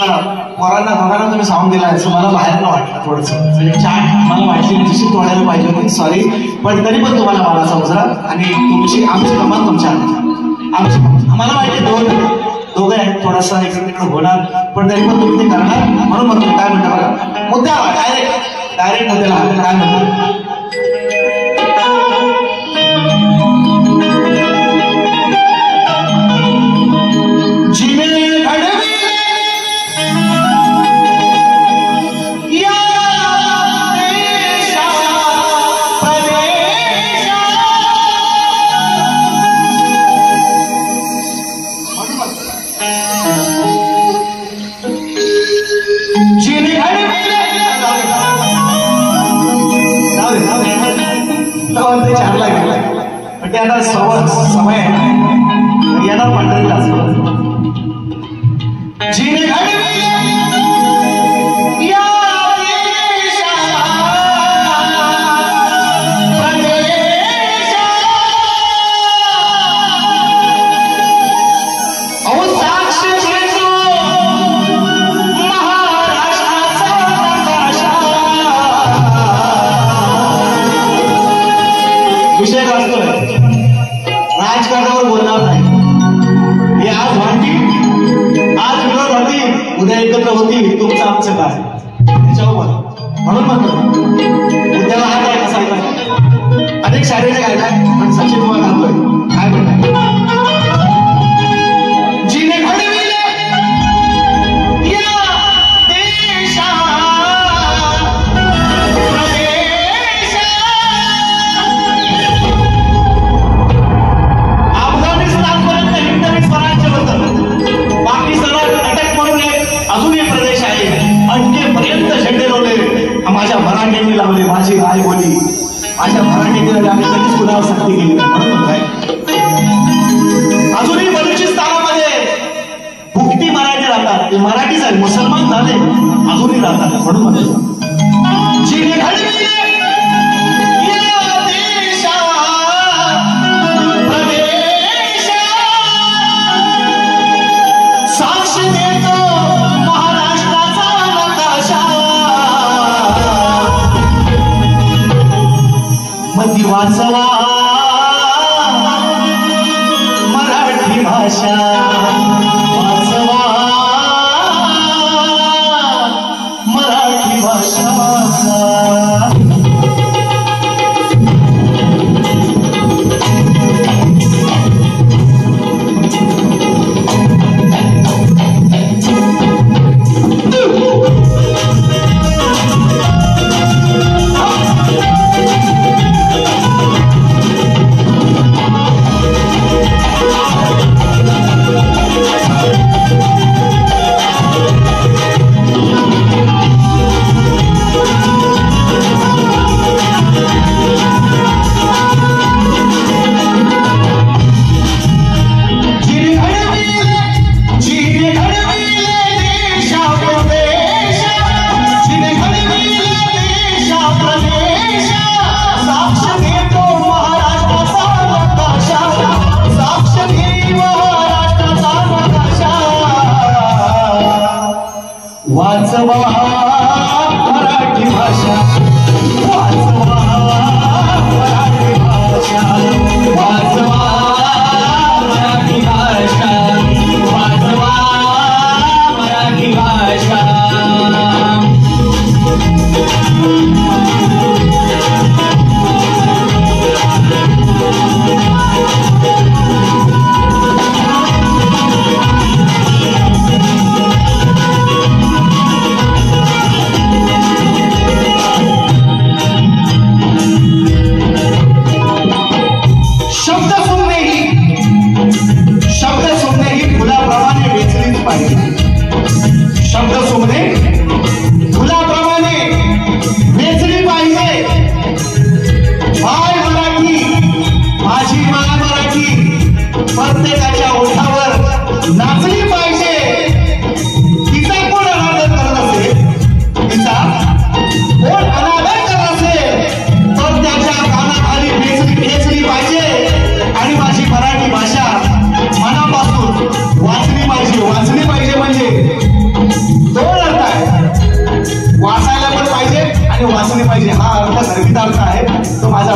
पोरांना दोघांना तुम्ही साऊंड दिला असं मला बाहेर न वाटलं थोडंसं म्हणजे चाट मला वाटली तशी तोडायला पाहिजे होती सॉरी पण तरी पण तुम्हाला मला समजला आणि तुमची आमची कमाल तुमच्या आमची आम्हाला माहिती दोघं आहेत थोडासा इकडे तिकडे होणार पण तरी पण तुम्ही ते करणार म्हणून मग तुम्ही काय म्हणता बघा मुद्दा डायरेक्ट मुद्द्याला काय म्हणतो आता समय येणार पंढरीला जिने विषय वाचतोय राजकारणावर बोलणार नाही हे आज भांडतील आज विरोध होतील उद्या एकत्र होतील तुमचं आमचं काय त्याच्यावर म्हणून म्हणतो उद्याला हा काय असायचा अनेक शाळेचे काय काय पण सचिन कुमार घालतोय काय म्हणताय जिने घडविले या देशा बाकी सर्व अटक म्हणून अजून एक प्रदेश आहे अटकेपर्यंत झेंडे लावले माझ्या मराठीने लावले माझी आई बोली माझ्या मराठीने आम्ही कधीच कुणावर सक्ती केली म्हणून काय अजूनही बलुचिस्तानामध्ये भुकटी मराठी राहतात ते मराठीच आहे मुसलमान झाले अजूनही राहतात म्हणून म्हणतो जिने घडविले वाचवा मराठी भाषा वाचवा मराठी भाषा वाचवा मराठी भाषा वाचवा मराठी भाषा वाचवा मराठी भाषा वाचवा मराठी भाषा शब्द सुनने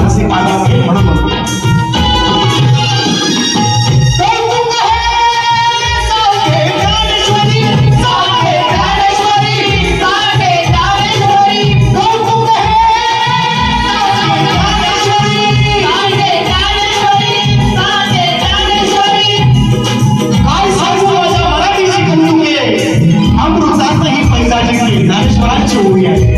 रसिक आनंद म्हणून म्हणतो. ज्ञानेश्वरांची ओवी आहे.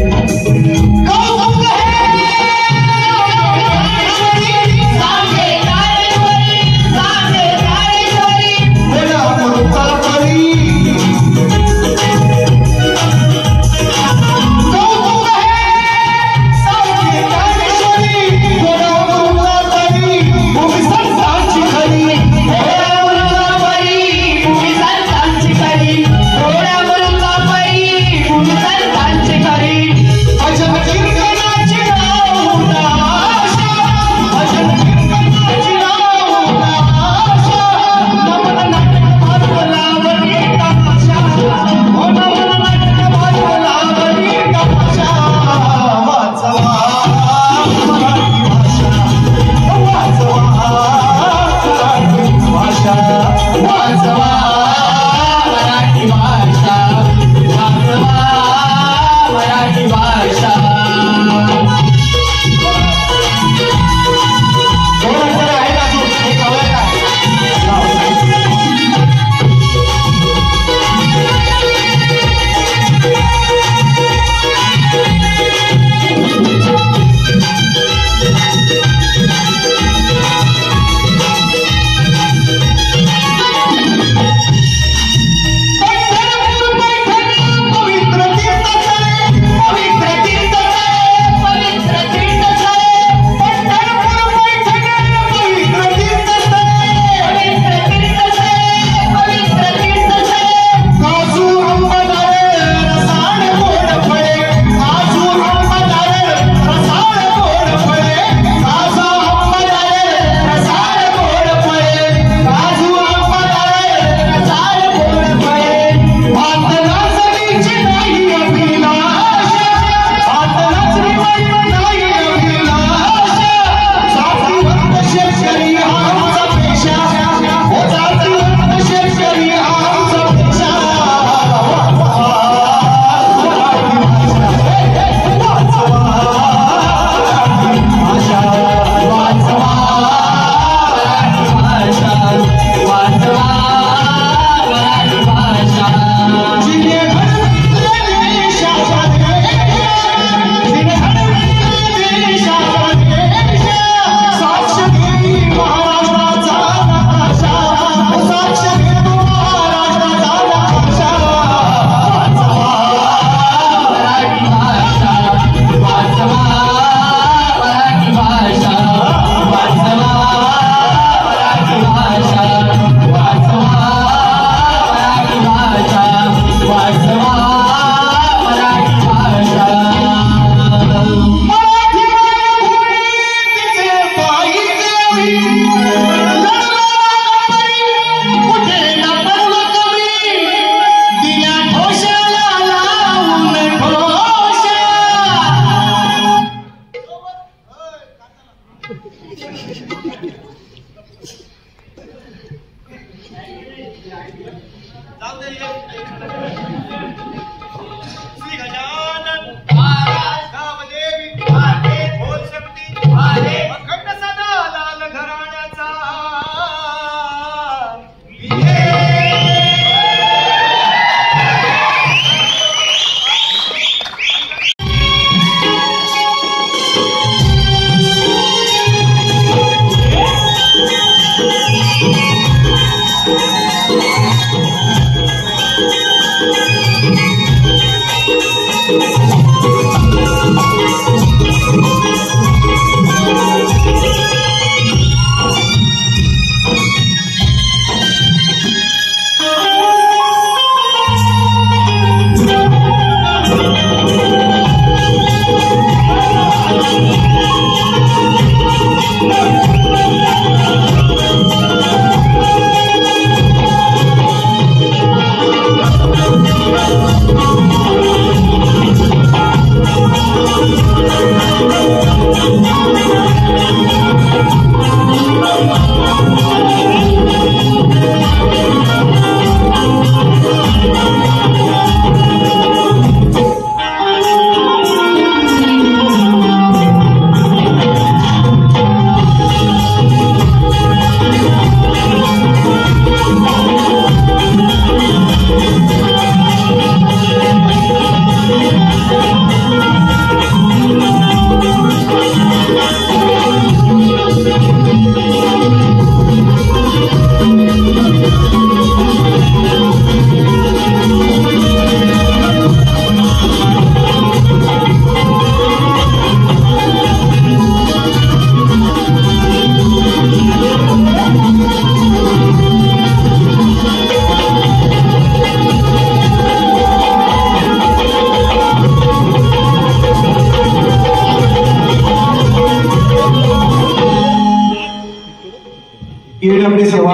आपली सेवा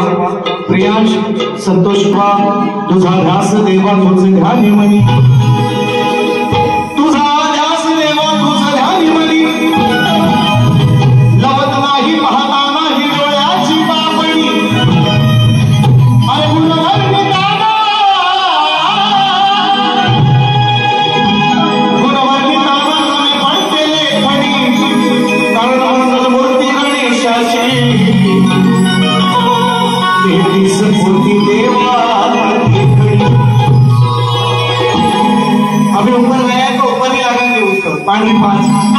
प्रियांश संतोष तुझा ध्यास देवा तुझ ध्यानी मनी तुझा ध्यास देवा तुझ ध्यानी मनी लवत नाही पाहता नाही डोळ्याची पापणी अरे गुणवर्ग दादा गुणवर्ग दादा नवे पडतेले फणी कारण मंगलमूर्ती गणेशाची तेहतीस मूर्ती देवा अभी ऊपर गया तो ऊपर ही आगे उसको पानी पास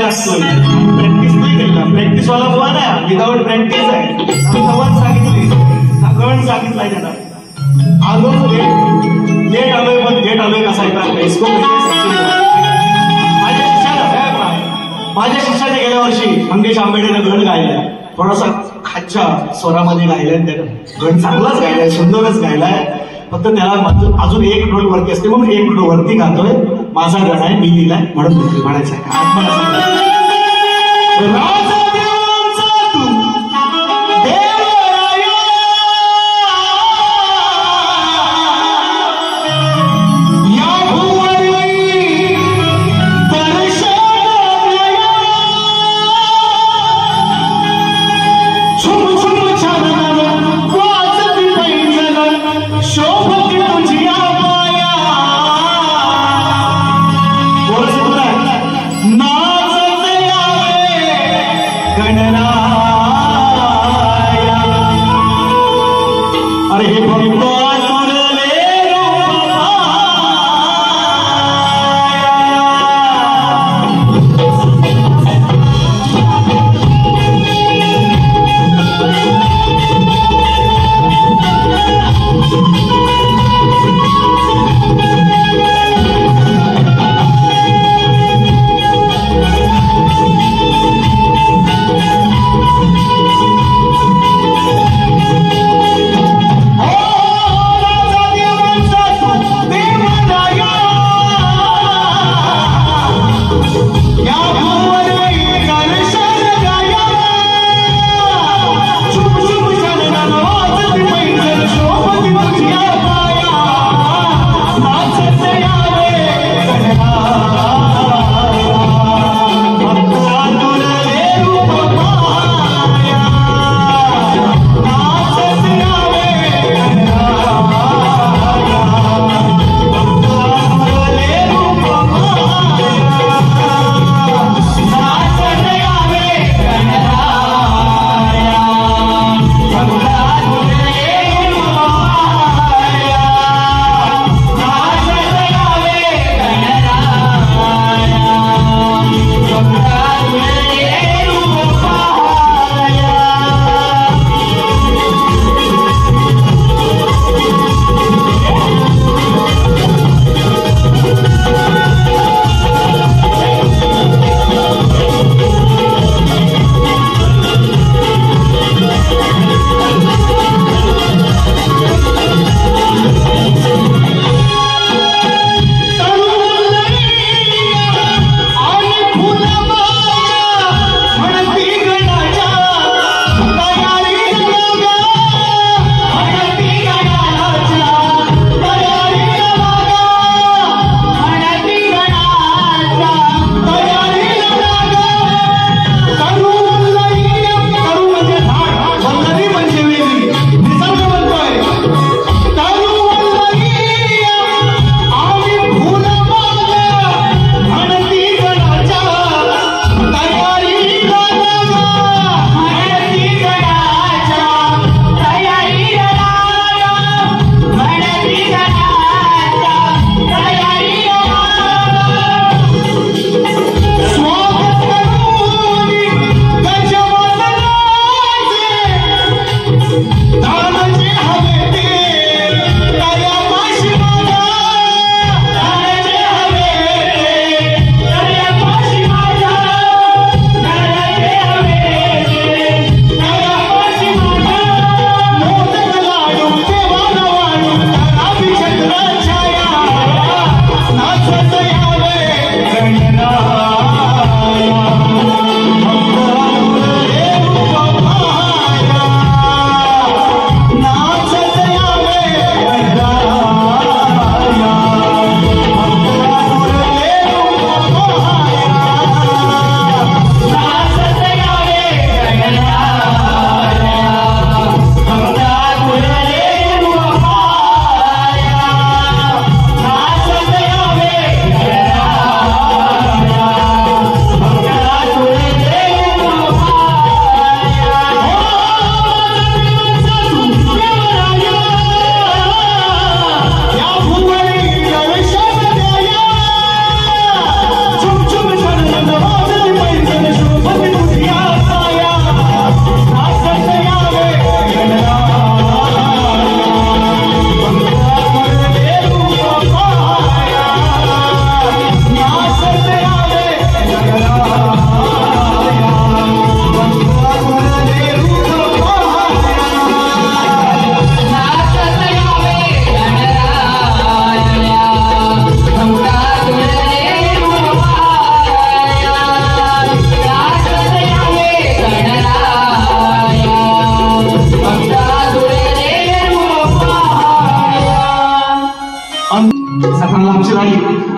प्रॅक्टिस नाही केला प्रॅक्टिस वाला बुवा ना विदाउट प्रॅक्टिस आहे सगळं सांगितलंय त्याला आलो लेट आलोय पण लेट आलोय कसा माझ्या शिष्याने गेल्या वर्षी मंगेश आंबेडकरनं गण गायलाय थोडासा खाच्या स्वरामध्ये गायलाय त्यानं गण चांगलाच गायलाय सुंदरच गायलाय फक्त त्याला अजून एक नोट वरती असते म्हणून एक नोट वरती गातोय माझा गण आहे मी लिहिलाय म्हणून म्हणायचं आहे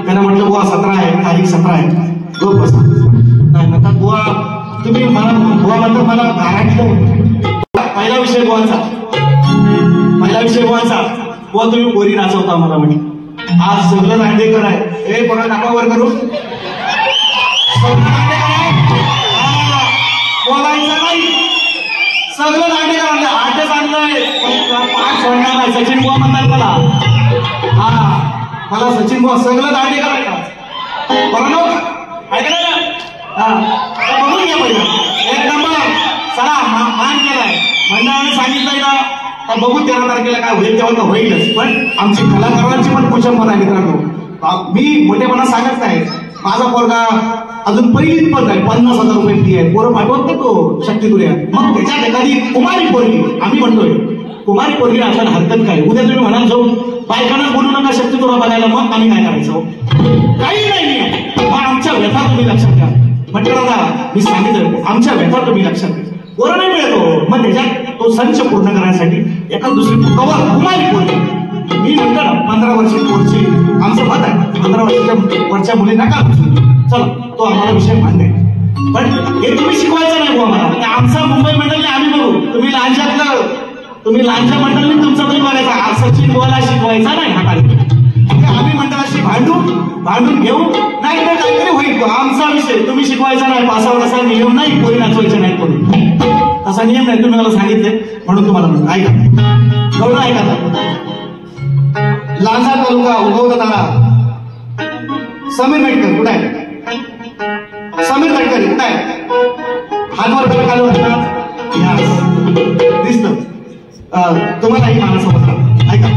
त्यांना म्हटलं बुवा 17 आहे, तारीख 17 आहे. गप बसा. नाही म्हणतात बुवा तुम्ही मला बुवा म्हणतात मला घरातलं. पहिला विषय बुवाचा बुवा तुम्ही पोरी नाचवता मला म्हणे. आज सगळं दांडेकर आहे. हे बघा नाकावर करू बोलायचं नाही. सगळं दांडेकर आणलं. 8च आणलंय. 5 सोडणार नाही. सचिन बुवा म्हणतात मला. मला सचिन बुवा सगळं दांडेकर आणतात. बरं नव्हतं ऐकलं ना. बघून घ्या पहिलं. 1 नंबर. चला मान केलाय मंडळाने सांगितलंय ना. बघू 13 तारखेला काय होईल तेव्हा तर होईलच. पण आमची कलाकारांची पण कुचंबना आहे मित्रांनो. मी मोठेपणा सांगत नाही. माझा पोरगा अजून पहिलीत पण नाही. 50,000 रुपये फी आहे. पोरं पाठवत नाही तो शक्तीतुर्या. मग त्याच्यात एखादी कुमारी पोरगी आम्ही म्हणतोय कुमारी पोरगी आपल्याला हरकत काय. उद्या तुम्ही म्हणाल जाऊ बायकांना बोलू नका शक्तीतुरा बघायला. मग आम्ही काय करायचं. काही नाही. पण आमच्या व्यथा तुम्ही लक्षात घ्या. म्हटलं ना मी सांगितलं आमच्या व्यथा तुम्ही लक्षात घ्या. बरं नाही मिळतो. मग त्याच्यात तो संच पूर्ण करण्यासाठी एका दुसरी कुमारी पोरगी. मी म्हणतो ना 15 वर्षाची पोरची आमचं मत आहे. 15 वर्षाच्या वरच्या मुली नका. चला तो आम्हाला विषय मान्य आहे. पण हे तुम्ही शिकवायचं नाही बुवा मला. आमचा मुंबई मंडळने आम्ही बघू. तुम्ही लांजा मंडळने तुमचं तरी बघायचा. सचिन बुवाला शिकवायचा नाही हा कार्यक्रम. आम्ही मंडळाशी भांडून घेऊ नाही तर काहीतरी होईल. आमचा विषय तुम्ही शिकवायचा नाही. पासावर असा नियम नाही. पोरी नाचवायचे नाही. कोणी तसा नियम नाही. तुम्ही मला सांगितले म्हणून तुम्हाला म्हणतो. ऐका गौरव ऐका. लांजा तालुका उगवता तारा समीर मेटकर कुठे आहे. समीर मेटकर कुठे आहे. हातवर कमी चालू दिसत तुम्हालाही मानसोबत. ऐका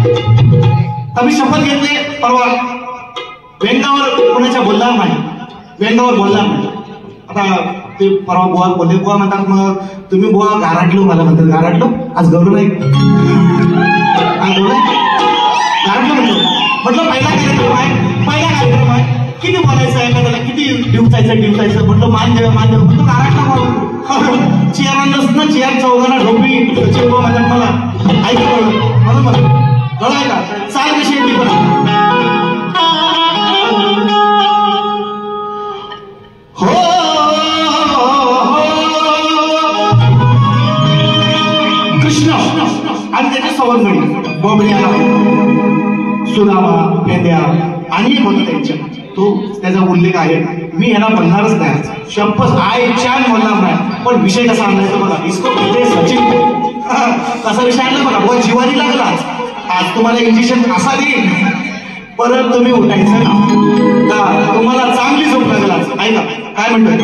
आम्ही शपथ घेतली परवा. व्यंगावर कोणाच्या बोलणार नाही. आता ते परवा बुवा बोलले. बुवा म्हणतात मग तुम्ही बुवा गाराटलो मला म्हणतात. गाराटलो आज गौरव नाही. गाराटलो म्हटलं पहिला कार्यक्रम आहे. किती बोलायचं आहे का त्याला. किती डिवचायचं म्हटलं मान देव म्हटलं गाराटला. चेअर चौघांना ढोपी म्हणतात मला. ऐकलं म्हणून मला का चाल कशी येते पण कृष्ण आणि त्याच्या सवंगडी बोबड्या सुदामा पेद्या अनेक होतं त्यांच्या. तो त्याचा उल्लेख आहे. मी यांना म्हणणारच नाही. शपथ चान म्हणणार नाही. पण विषय कसा आणलाय बघा. इसको म्हणते सचिन. कसा विषय आणला बघा. बुवा जीवानी लागला. आज तुम्हाला इंजेक्शन असा देईल परत तुम्ही उठायचं ना. तुम्हाला चांगली झोप लागला. ऐका काय म्हणतोय.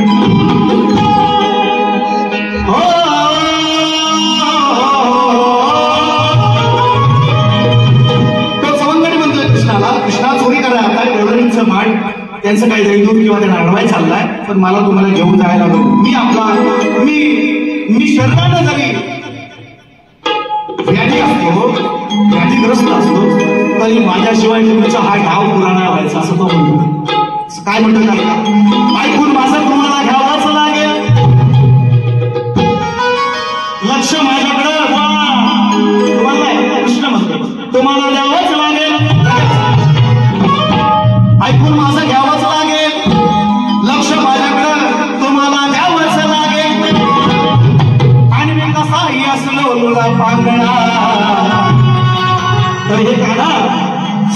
तो सवंगडी म्हणतोय कृष्णाला. कृष्णा चोरी करा काय एवढं माठ त्यांचं काही दैदूर किंवा त्यांना अडवाय चाललाय. पण मला तुम्हाला घेऊन जायला लागलो. मी शरीरानं जरी व्याधीग्रस्त असतो तरी माझ्याशिवाय तुमचा हा ठाव पुरा नाही व्हायचा असं तो म्हणतो. काय म्हणतो ऐकून माझं तुम्हाला घ्यावंच लागेल. लक्ष माझ्याकडे तुम्हाला कृष्ण म्हणतो तुम्हाला द्यावंच लागेल. ऐकून माझं घ्यावंच लागेल. लक्ष माझ्याकडे तुम्हाला द्यावंच लागेल. आणि मी कसाही असलो तुला पांगणा तर हे गाणं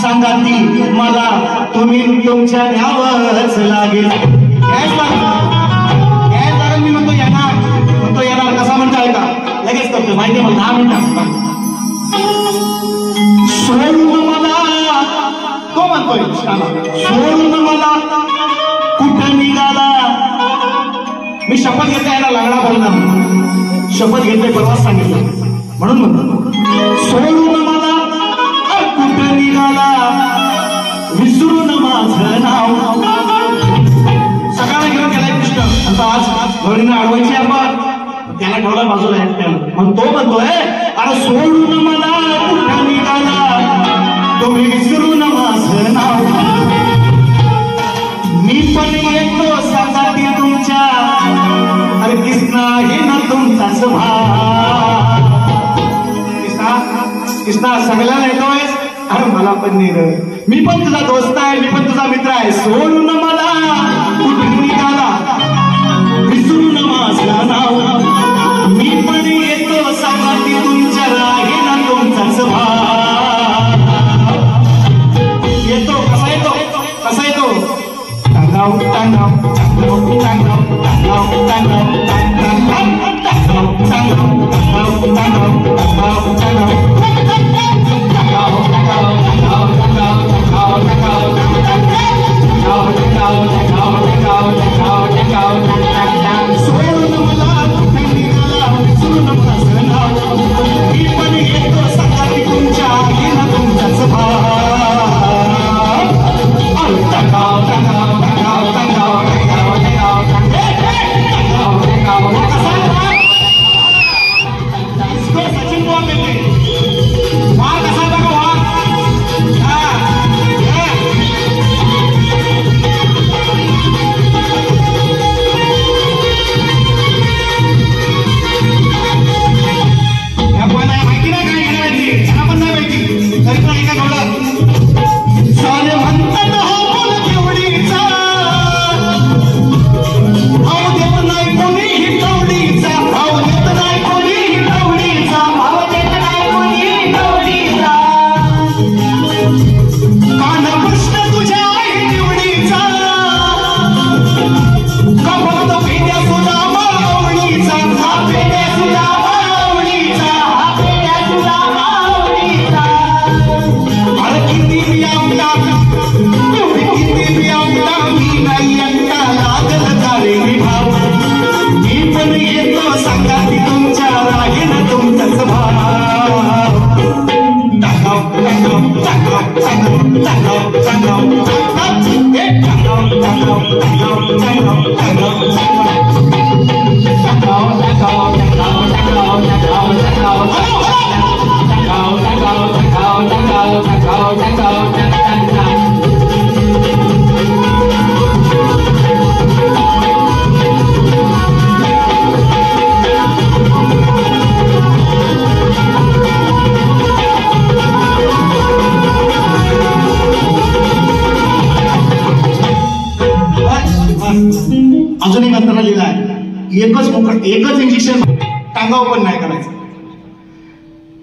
सांगा ती मला तुम्ही तुमच्या न्यावंच लागेल. मी म्हणतो येणार कसा म्हणताय का लगेच करतो माहिती मला 10 मिनिटात. सोडून मला तो म्हणतोय सोडून मला कुठं निघाला. मी शपथ घेतला याला लागणार बोलणार. शपथ घेतले परवाच सांगितलं म्हणून म्हणतो सोडून मला कुठं निघाला. विसरून माझं नाव. सकाळी घेऊन गेलाय कृष्ण. आता आज घरीनं अडवायची आपण त्याला ठेवला बाजूला एकट्याला. मग तो म्हणतोय अरे सोडून मला कुठं निघाला. तुम्ही विसरून माझं नाव. मी पण येतो साथी तुमच्या. अरे कृष्णा हे ना तुमचाच कृष्णा सगळ्याला येतोय. अरे मला पण नाही मी पण तुझा दोस्त आहे, मी पण तुझा मित्र आहे. सोडून मला कुठून निघाला, विसरून माझं नाव. मी पण येतो सांगाती तुमच्या राही ना तुमचा स्वभाव. येतो कसा येतो, कसा येतो? टांगाव टांगाव टांगाव टांगाव टांगाव टांगाव टांगाव टांगाव टांगाव टांगाव अजून एक अंतरा लिहिला आहे. एकच इंजेक्शन, टांगाव पण नाही करायचं.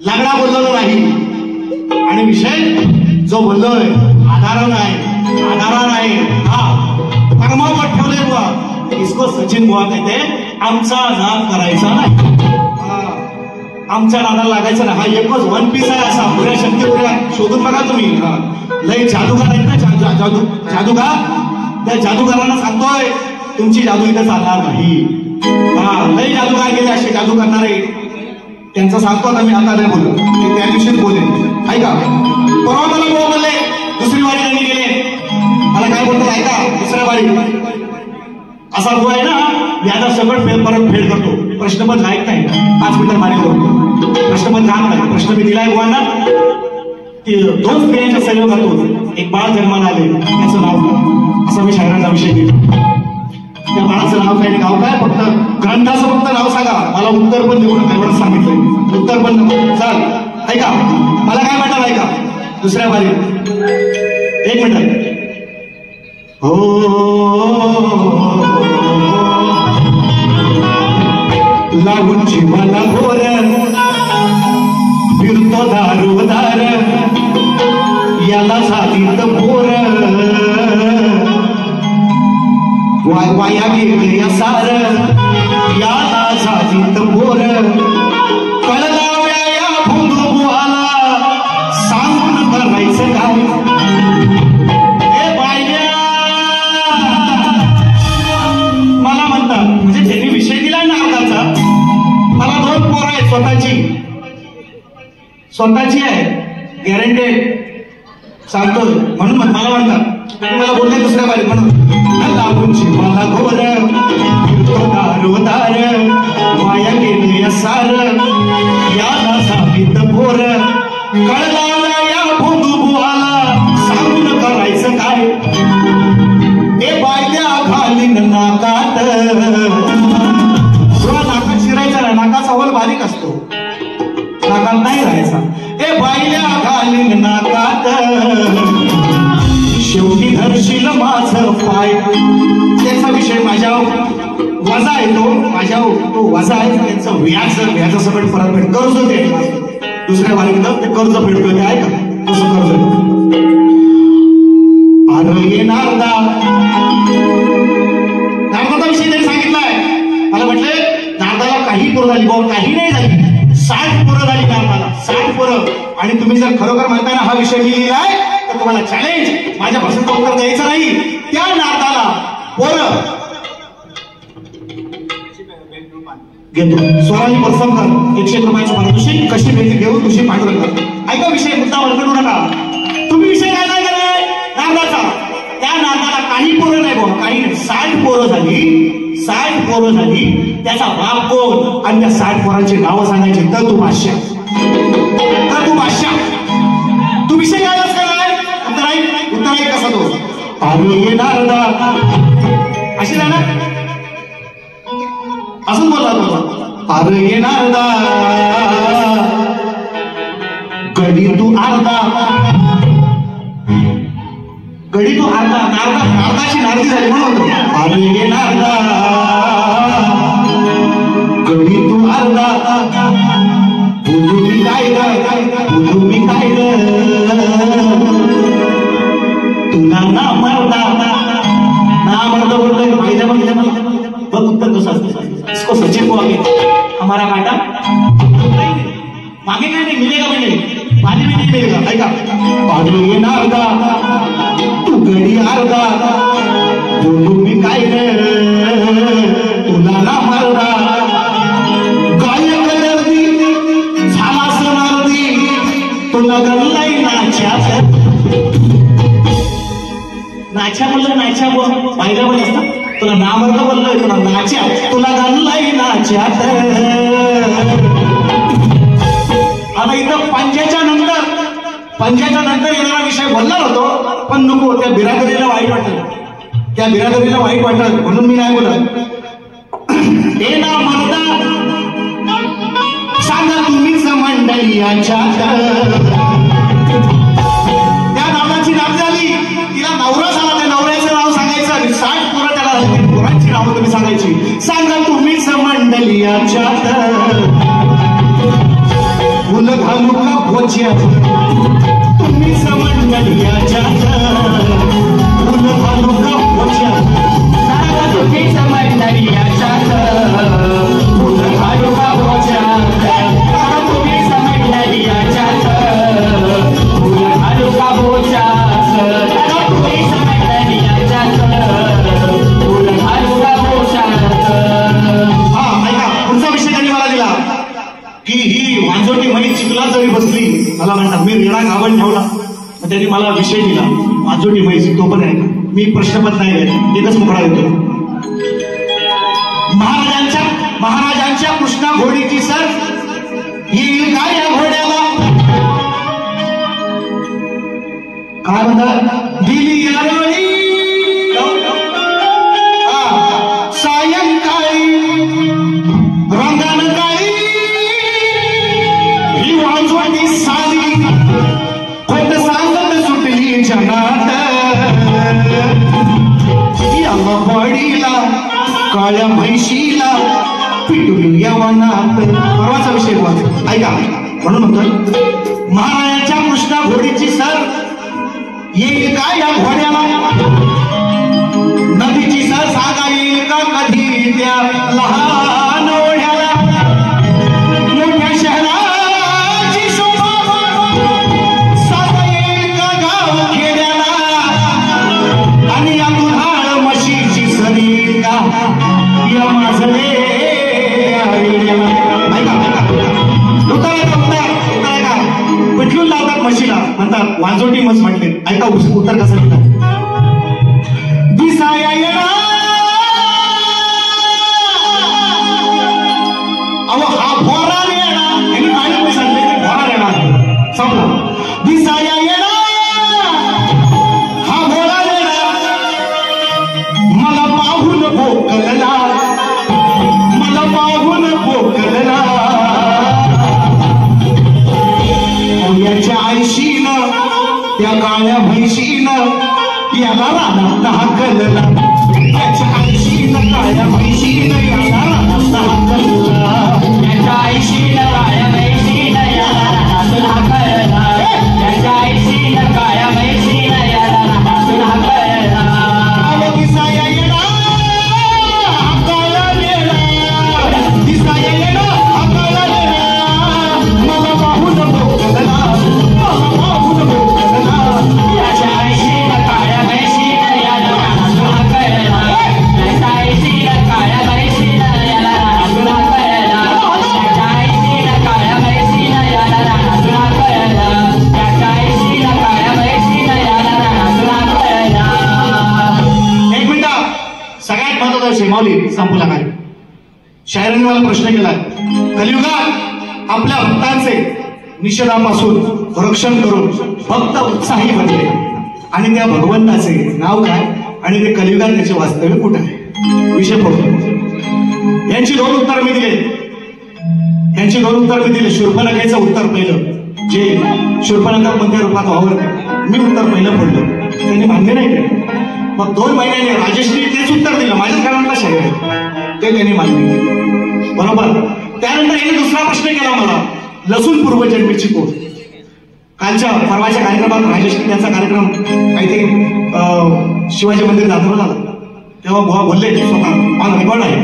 लागडा बोललेला नाही आणि विषय जो बोललोय आधारा नाही. हा कर्मावर ठेवले बुवा, इसको सचिन बुवा कहते, आमचा नाद करायचा नाही, आमच्या नादाला लागायचं नाही. हा एकच वन पीस आहे असा, पुऱ्या शक्ती पुऱ्या शोधून बघा तुम्ही. लय जादूगार आहेत ना, जादूगार. त्या जादूगारांना सांगतोय तुमची जादू इथे चालणार नाही. हा लय जादूगार गेले असे जादू करणारे, त्यांचा सांगतो आता मी. आता नाही बोललो, ते त्या दिवशीच बोलले. ऐका, परवा मला भाऊ बोलले दुसरी वारी त्यांनी गेले. मला काय बोलतात ऐका, दुसऱ्या वारी असा भाऊ आहे ना, मी आता सगळं परत फेड करतो. प्रश्नपत्र लायक नाही, 5 मिनिटं मारी करतो. प्रश्नपत्र राहत नाही. प्रश्न मी दिलाय बुवांना. 2 स्त्रियांच्या संयोगातून एक बाळ जन्माला आले, त्याचं नाव असा मी शायरांचा विषय दिला. त्या बाळाचं नाव काय, गाव काय, फक्त ग्रंथाचं फक्त नाव सांगा, मला उत्तर पण देऊ नका एवढं सांगितलंय. उत्तर पण नको. चाल ऐका, मला काय म्हणतात ऐका. दुसऱ्या बारी 1 मिनिट. लागून जीवाला घोर फिरतो दारोदार, याला साधीत पोर वाया गेले या सार, याला साधीत पोर. कळलाव्या या भुंगुआला सांगून करायचं काय. मला म्हणतात, म्हणजे त्यांनी विषय दिलाय ना अर्धाचा. मला 2 पोरं आहेत, स्वतःची आहे, गॅरंटेड सांगतोय. म्हणून मला म्हणतात, मला बोलले दुसऱ्या बारीत म्हणून लागून शिवाला घोर दारोदार, वाया गेले या सार, याला साधीत पोर. कळलाव्या या भुंगुआला सांगून करायचं काय. ए बायल्या घालीन नाकात, तुला नाकात शिरायचा ना, नाकाचा हवल बारीक असतो, नाकात नाही राहायचा. ए बायल्या घालीन नाकात, शेवटी धरशील माझं पाय. त्याचा विषय माझ्या वजा येतो, माझ्या तो वजा आहे त्यांचं व्याजासकट परत भेट कर्ज ते दुसऱ्या वारीकडं ते कर्ज फेडतोय ते आहे का तसं कर्ज. अरे येणार नारदाचा विषय त्यांनी सांगितलाय. मला म्हटले नारदाला काही पोरं झाली भाऊ, काही नाही झाली, 60 पोरं झाली नारदाला, 60 पोरं. आणि तुम्ही जर खरोखर म्हणताय ना हा विषय मी लिहिलाय तर तुम्हाला चॅलेंज, माझ्या प्रश्नाचं उत्तर द्यायचं नाही. त्या नारदाला पोरं घेतो. सोळावी परसंकर 100 रुपयाचं पारितोषिक, कशी भेटी घेऊन तुझी पांडुरंग. ऐका विषय मुद्दा वळकडू नका. तुम्ही विषय काय काय केलाय नारदाचा. त्या नारदाला काही पोरं नाही भाऊ, काही नाही, 60 पोरं झाली, 60 पोरं झाली. त्याचा बाप कोण आणि त्या 60 पोरांची नावं सांगायची तर तू भाष्या, तर तू भाष्या. तू विषय काय केलाय उत्तर आहे कसा तो. अरे नारदा अशी ना असं बोलला तो. अरे नारदा गडी तू अर्धा, गडी तू अर्धा. नारदाची नारदी झाली म्हणून. अरे नारदा गडी तू अर्धा, बोलू मी काय बोलू मी काय तुला ना मरदा बोलतोय माहिती बघ उत्तर कसं असतं. इसको सचिन को आगे हमारा काटा मागे काय नाही मिलेगा, मिळेल पाणी भी नहीं मिलेगा. ऐका पाणी नारदा तू गडी अर्धा, बोलू मी काय तुला ना मरदा. गायक गर्दी झाला सनार्दी, तुला गल्लाई नाच्या. नाच्या बोललं नाच्या बोल पाहिलं बोल असतं. तुला नामर्द बोललोय, तुला नाच्या, तुला गल्लाई नाच्यात. आता इथं पंजाच्या नंतर येणारा विषय बोलणार होतो पण नको, त्या बिरादरीला वाईट वाटलं, त्या बिरादरीला वाईट वाटलं म्हणून मी नाही बोलत. हे ना मर्दा सांगा तुम्हीच मंडळीच्या. त्या नावाची नाव झाली, तिला नवरा झाला, त्या नवऱ्याचं नाव सांगायचं आणि 60 पोरं त्याला पोरांची नावं तुम्ही सांगायची. सांगा तुम्हीच मंडळीच्या, फुल घालू का भोच्या, तुम्हीच मंडळीच्या, फुल घालू का भोच्या. सांगा तुम्हीच मंडळीच्या, फुल घालू का भोच्या. सांगा तुम्हीच मंडळीच्या, फुल घालू का भोच्या. सांगा तुम्हीच मंडळीच्या, फुल घालू का भोच्या. हा ऐका पुढचा विषय त्यांनी मला दिला की ही वांजोटी म्हणी चिखला जरी बसली, मला म्हणतात मी रेडा गावण ठेवला, त्यांनी मला विषय दिला वांजोटी म्हैस, तो पण आहे. मी प्रश्नपत्र नाही आहे, एकच मुकडा येतो. महाराजांच्या कृष्णा घोडीची सर येईल का या घोड्याला. काय म्हणतात दिली यावेळी सायंकाळी रंगान काळी ही वाजवानी साली, खोट सांगत सुटली जनात. या बडीला काळ्या म्हैशीला पिटून या वनात. परवाचा विषय बोला ऐका. म्हणून म्हणतोय महाराजांच्या कृष्णा घोडीची सर येईल का या घोड्याला. नदीची सर सांगा येईल का कधी त्या लहान ओढ्याला. मोठ्या शहराची शोभा सांगा येईल का गाव खेड्याला. आणि या दुधाळ म्हशीची सर येईल का या माझले. पिटलून लावतात म्हशीला, म्हणतात वांजोटी मस म्हटले. ऐका उत्तर कसं लिहितात. दिसाया येणार अहो हा भोरा येणार, यांनी काही पण सांगले की भोरा येणार संपला. दिसाया येणार हा भोरा येणार, मला पाहून भोकलला, मला पाहून भोकलला. याच्या आईशीनं त्या काळ्या म्हैशीनं याला रानात हाकलला, त्याच्या आईशीनं काळ्या म्हैशीनं याला रानात हाकलला, त्याच्या आईशीनं काळ्या म्हैशीनं याला रानात हाकलला, त्याच्या आईशीनं काळ्या म्हैशीनं याला रानात हाकलला. आलो दिसाया येडा हाकाला नेला, दिसाया येडा हाकाला नेला, मला पाहून बोलला, मला पाहून बोलला, त्याच्या आईशीनं काळ्या म्हैशीनं याला रानात हाकलला, त्याच्या आईशीनं काळ्या म्हैशीनं याला रानात हाकलला, त्याच्या आईशीनं काळ्या म्हैशीनं याला रानात हाकलला, त्याच्या आईशीनं काळ्या म्हैशीनं याला रानात हाकलला. एक मिनिट, सगळ्यात महत्वाचं शेमावली संपू लागाय. शायरांनी मला प्रश्न केला, कलियुगात आपल्या भक्तांचे निषेधापासून रक्षण करून भक्त उत्साही बनले आणि त्या भगवंताचे नाव काय आणि ते कलियुगात त्याचे वास्तव्य कुठे आहे, विषय पडतो. यांची दोन उत्तर मी दिले. शूर्पणखेचं उत्तर पहिलं, जे शूर्पणखा मध्ये रूपात वावरते, मी उत्तर पहिलं पडलं, त्यांनी मान्य नाही केलं. मग 2 महिन्याने राजेशनी तेच उत्तर दिलं, माझ्याच घरातला शरीर आहे, ते त्यांनी मान्य केलं. बरोबर. त्यानंतर यांनी दुसरा प्रश्न केला मला, लसूण पूर्वजन्मीची कोण. कालच्या परवाच्या कार्यक्रमात राजेशनी त्यांचा कार्यक्रम काहीतरी शिवाजी मंदिर दाखवलं झाला, तेव्हा बुवा बोलले, स्वतः ऑन रेकॉर्ड आहे,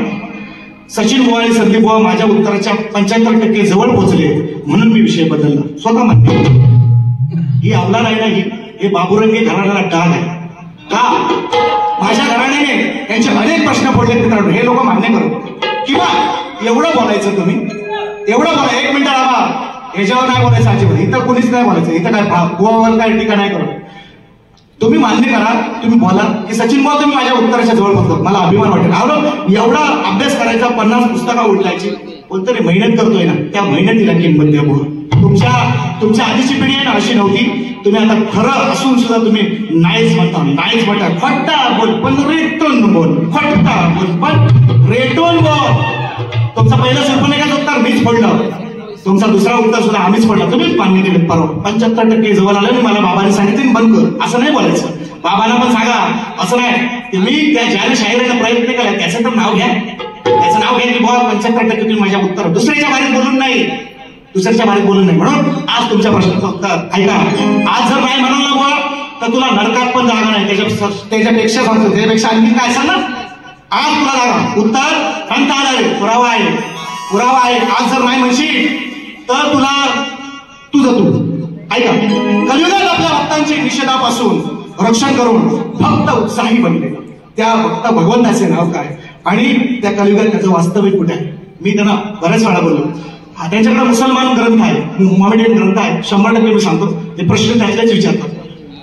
सचिन बुवा आणि संदीप बुवा माझ्या उत्तराच्या 75% जवळ पोहोचले म्हणून मी विषय बदलला. स्वतः म्हणते ही अवला नाही ना, हे बाबुरंगी घराण्याला डाग आहे का. माझ्या घराण्याने यांचे अनेक प्रश्न पडले मित्रांनो, हे लोक मान्य करत. किंवा एवढं बोलायचं तुम्ही, एवढं बोला, 1 मिनिट बाबा, ह्याच्यावर नाही बोलायचं अजिबात, इथं कोणीच नाही बोलायचं, इथं काय बुवावर काय टीका नाही करत. तुम्ही मान्य करा, तुम्ही बोला की सचिन बुवा तुम्ही माझ्या उत्तराच्या जवळ बघतो, मला अभिमान वाटेल. आवडं एवढा अभ्यास करायचा, 50 पुस्तकं उठलायची, कोणतरी मेहनत करतोय ना, त्या मेहनतीला किंमत द्या बुवा. तुमच्या आधीची पिढी आहे ना अशी नव्हती. तुम्ही आता खरं असून सुद्धा तुम्ही नाहीच म्हणता, खोटा बोल पण रेटून बोल, खोटा बोल पण रेटून बोल. तुमचं पहिलं शूर्पणखेचं उत्तर मीच पडलं, तुमचा दुसरा उत्तर सुद्धा आम्हीच पडला, तुम्हीच मान्य केलं. परवा 75% जवळ आलं, मला बाबाने सांगितलं बंद कर, असं नाही बोलायचं. बाबांना पण सांगा, असं नाही की मी त्या ज्याने शाहिराचा प्रयत्न केला त्याचं तर नाव घ्या, त्याचं नाव घ्या की बाबा 75% तुम्ही माझ्या उत्तर, दुसऱ्याच्या बाहेर बोलून नाही, म्हणून आज तुमच्या प्रश्नाचं उत्तर ऐका. आज जर नाही म्हणाल ना बुवा तर तुला नरकात पण जागा नाही, त्याच्यापेक्षा सांगतो, त्याच्यापेक्षा आणखी काय सांग ना. आज तुला जागा, उत्तर ग्रंथ आधारे पुरावा आहे. आज जर नाही म्हणशील तर तुला तुझं तू ऐका. कलियुगात आपल्या भक्तांच्या निषेधापासून रक्षण करून भक्त उत्साही बनले, त्या भक्त भगवंताचे नाव काय आणि त्या कलियुगात त्याचं वास्तव्य कुठे आहे. मी त्यांना बऱ्याच वेळा बोललो, त्यांच्याकडे मुसलमान ग्रंथ आहे, मोहम्मडियन ग्रंथ आहे, 100% मी सांगतो, ते प्रश्न त्यातलेच विचारतात.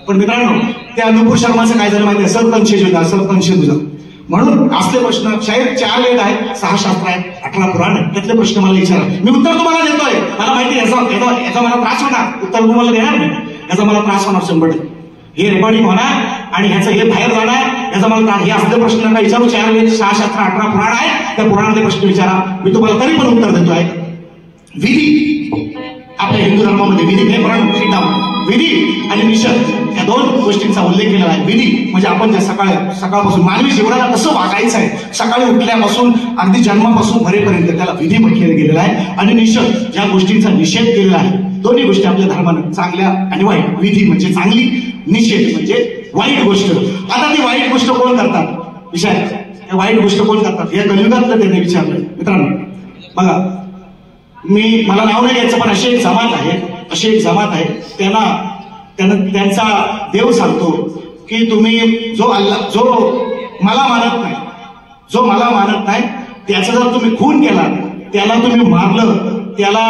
पण मित्रांनो, त्या अनुपूर शर्माचं काय झालं माहिती आहे, असलकंशेजुदा म्हणून असले प्रश्न, शाहीर 4 वेद आहेत, 6 शास्त्र आहेत, 18 पुराण आहेत, त्यातले प्रश्न मला विचारा, मी उत्तर तुम्हाला देतोय. मला माहिती आहे याचा मला त्रास होणार, उत्तर तुम्हाला देणार नाही, याचा मला त्रास होणार 100%. हे रेकॉर्डिंग होणार आणि ह्याचं हे बाहेर जाणार, याचा मला त्रास. हे असले प्रश्न नका विचारू, 4 वेद, 6 शास्त्र, 18 पुराण आहे, त्या पुराणातले प्रश्न विचारा, मी तुम्हाला तरी पण उत्तर देतोय. विधी, आपल्या हिंदू धर्मामध्ये विधी आणि निषेध या 2 गोष्टींचा उल्लेख केलेला आहे. विधी म्हणजे आपण ज्या सकाळपासून मानवी जीवनाला कसं वागायचं आहे, सकाळी उठल्यापासून अगदी जन्मापासून मरेपर्यंत, त्याला विधी म्हटलेलं गेलेलं आहे. आणि निषेध, ज्या गोष्टींचा निषेध केलेला आहे. दोन्ही गोष्टी आपल्या धर्मानं, चांगल्या आणि वाईट. विधी म्हणजे चांगली, निषेध म्हणजे वाईट गोष्ट. आता ती वाईट गोष्ट कोण करतात, विचार, वाईट गोष्ट कोण करतात हे कलियुगातलं त्यांनी विचारलं. मित्रांनो बघा, मला नाव नाही घ्यायचं, पण अशी एक जमात आहे, त्यांचा देव सांगतो की तुम्ही जो मला मानत नाही त्याचा जर तुम्ही खून केला, त्याला तुम्ही मारलं, त्याला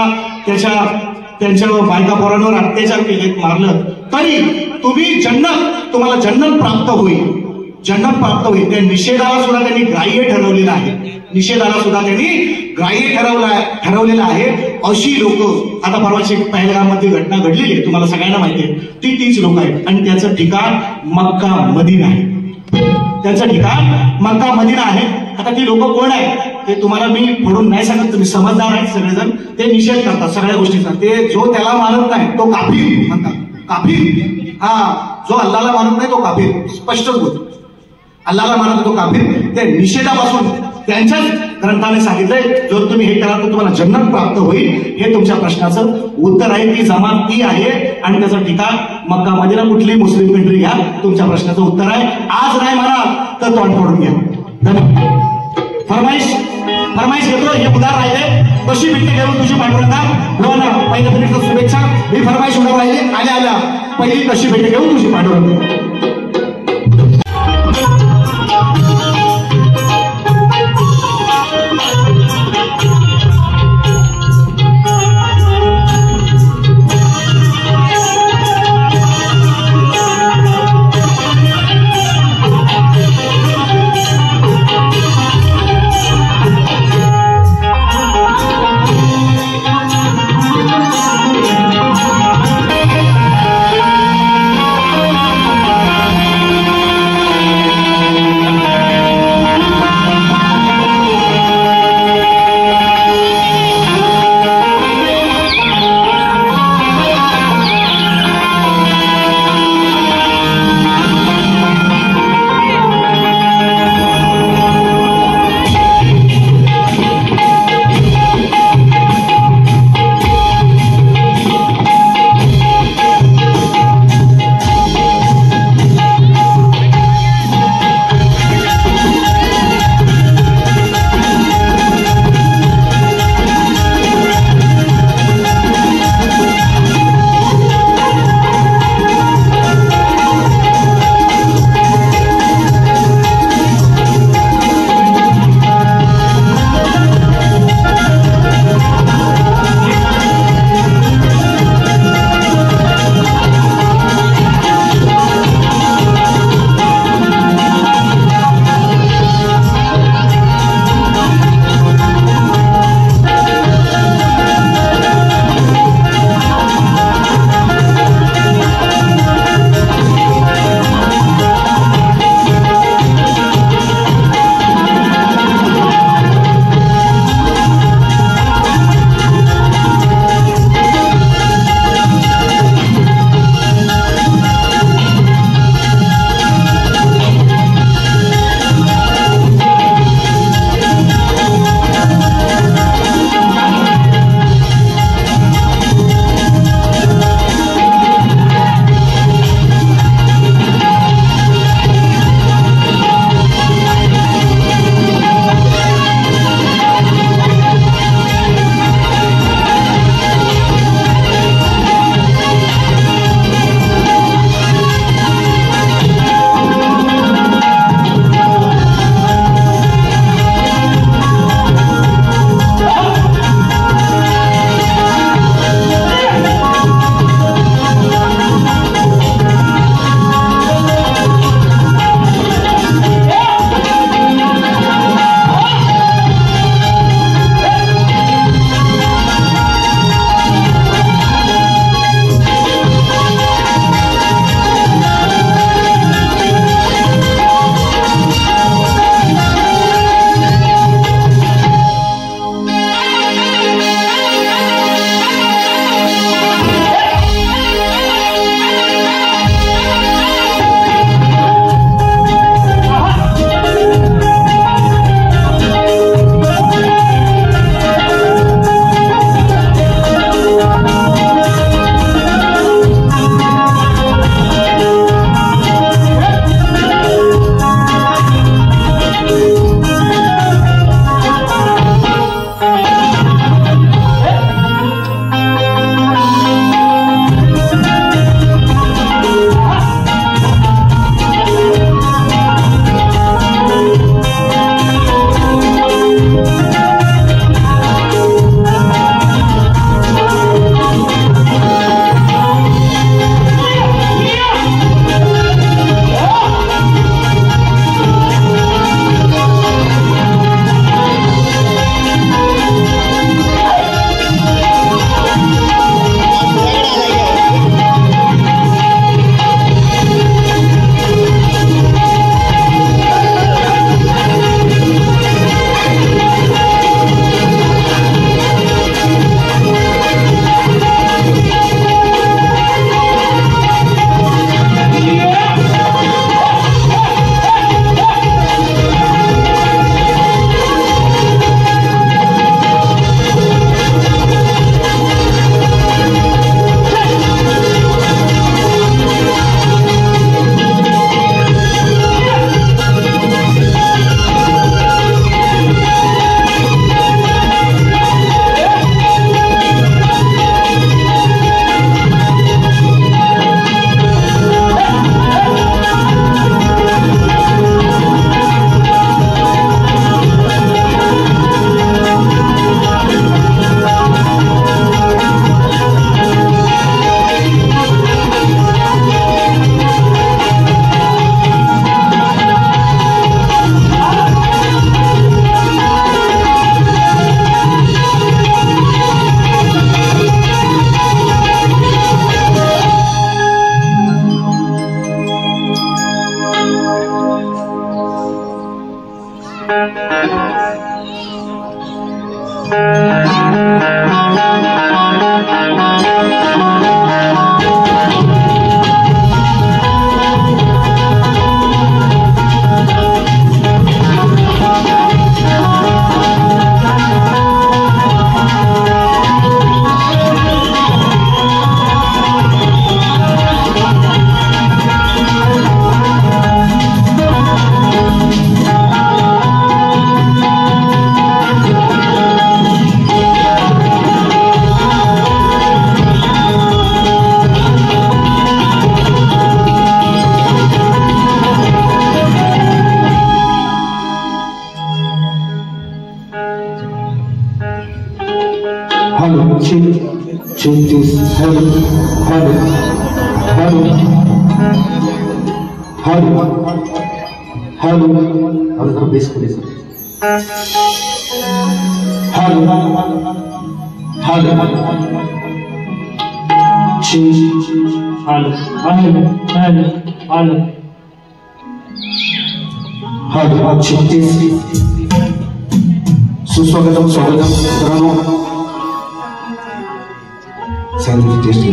त्यांच्या बायका पोरांवर अत्याचार केले, मारलं, तरी तुम्हाला जन्नत प्राप्त होईल. त्या निषेधाला सुद्धा त्यांनी ग्राह्य ठरवलेलं आहे. अशी लोक, आता परवाची पहलगाममध्ये घटना घडलेली आहे, तुम्हाला सगळ्यांना माहिती आहे, तीच लोक आहेत आणि त्याचं ठिकाण मक्का मदिना आहे. आता ती लोक कोण आहेत ते तुम्हाला मी फोडून नाही सांगत, तुम्ही समजदार आहेत सगळेजण. ते निषेध करतात सगळ्या गोष्टीचा. ते जो त्याला मानत नाही तो काफिर म्हणतात. काफिर, हा जो अल्लाला मानत नाही तो काफिर, स्पष्टच बोलतो. अल्लाला मानत तो काफिर. त्या निषेधापासून त्यांच्याच ग्रंथाने सांगितलंय जर तुम्ही हे कराल तर तुम्हाला जन्नत प्राप्त होईल. हे तुमच्या प्रश्नाचं उत्तर आहे. ती जमात ती आहे आणि त्याचं ठिकाण मक्का मदिना, कुठली मुस्लिम कंट्री घ्या, तुमच्या प्रश्नाचं उत्तर आहे. आज नाही म्हणा तर तोंड फोडून घ्या. फरमाईश घेतो. हे उदार राहिले कशी भेटते घेऊन तुझी पांडुरंगा हो ना. पहिल्या तरी शुभेच्छा. ही फरमाईश उदार राहिली आल्या आल्या पहिली कशी भेटते घेऊन तुझी पांडुरंगा. Check this. Hello. This please. Hello. Check this. सुस्वागतम स्वागतम मित्रांनो सैंडविच टेस्ट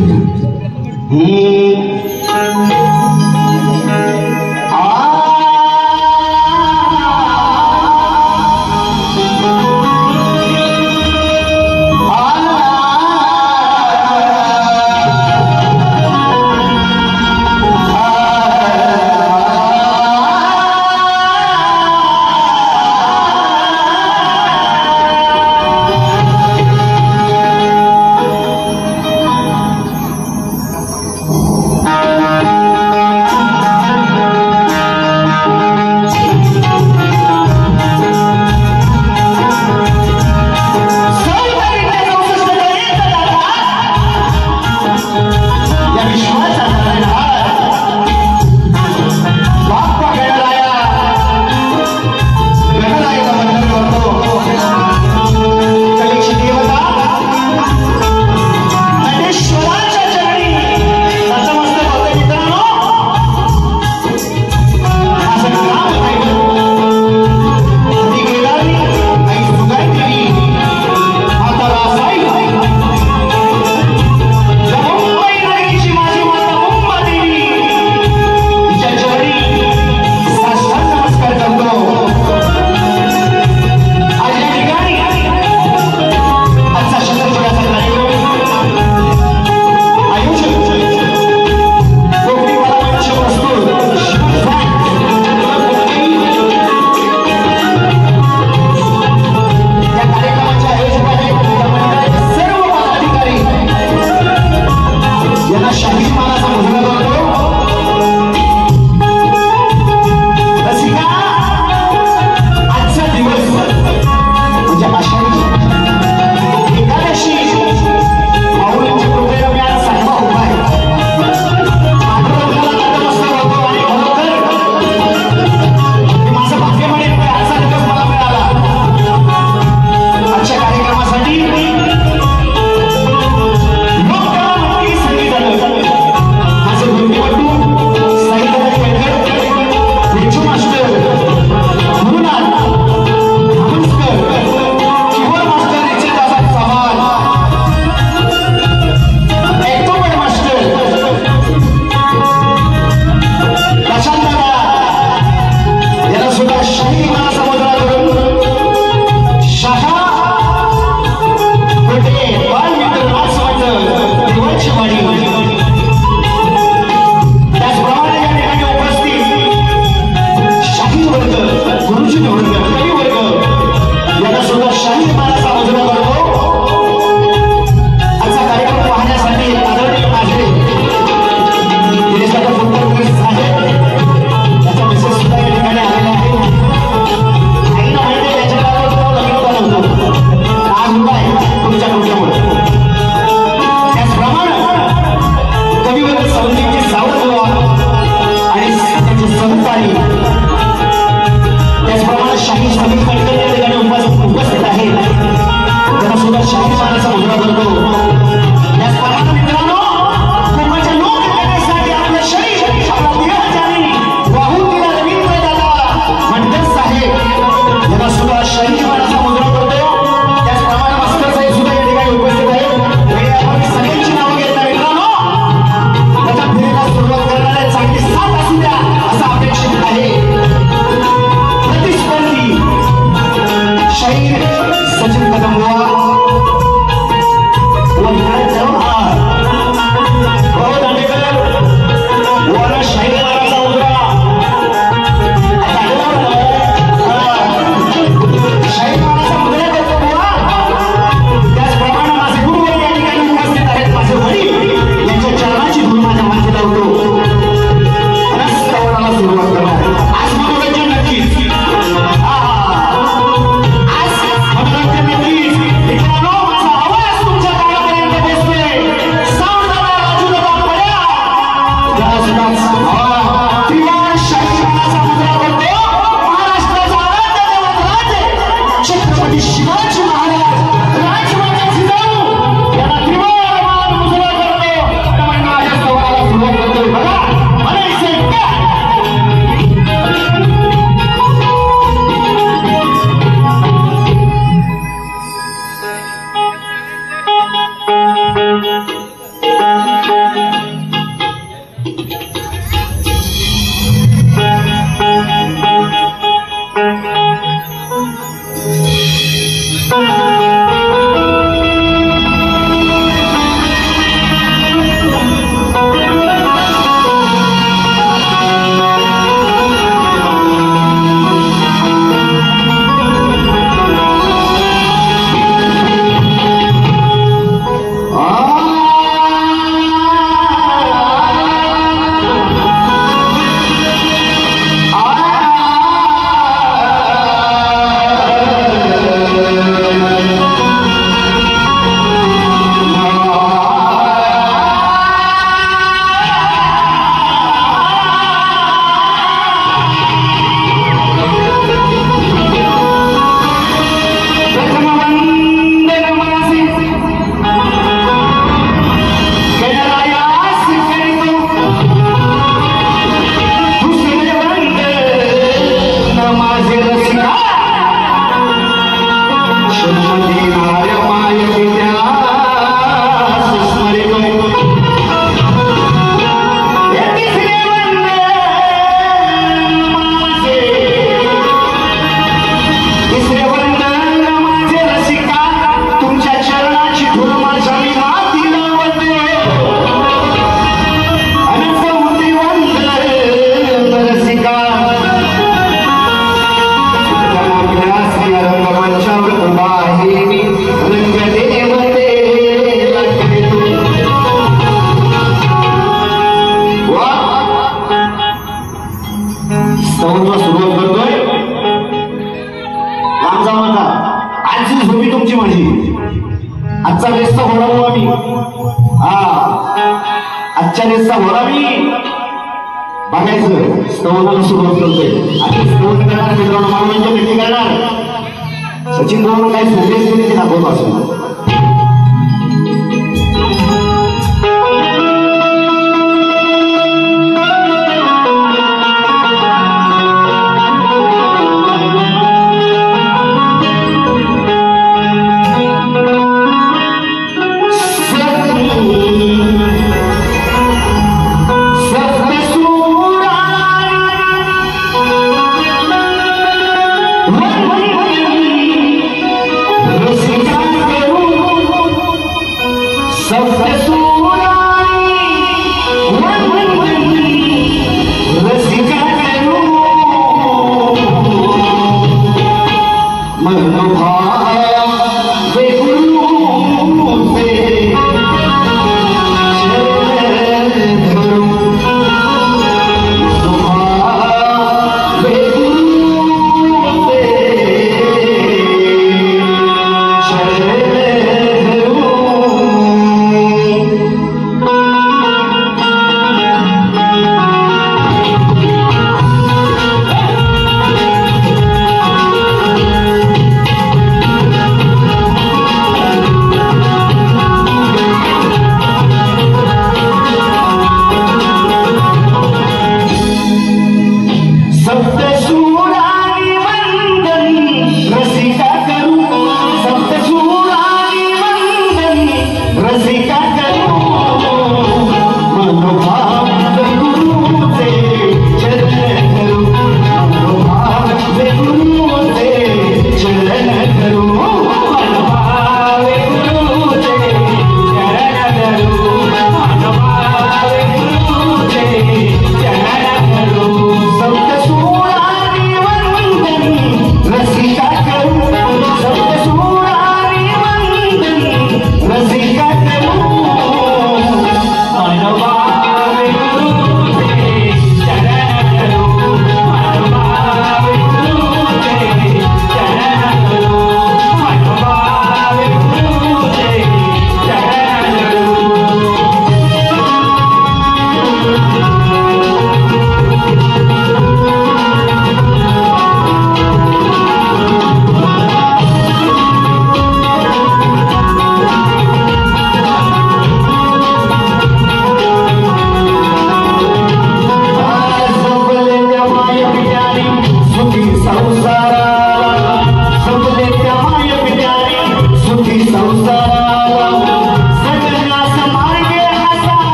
Rosita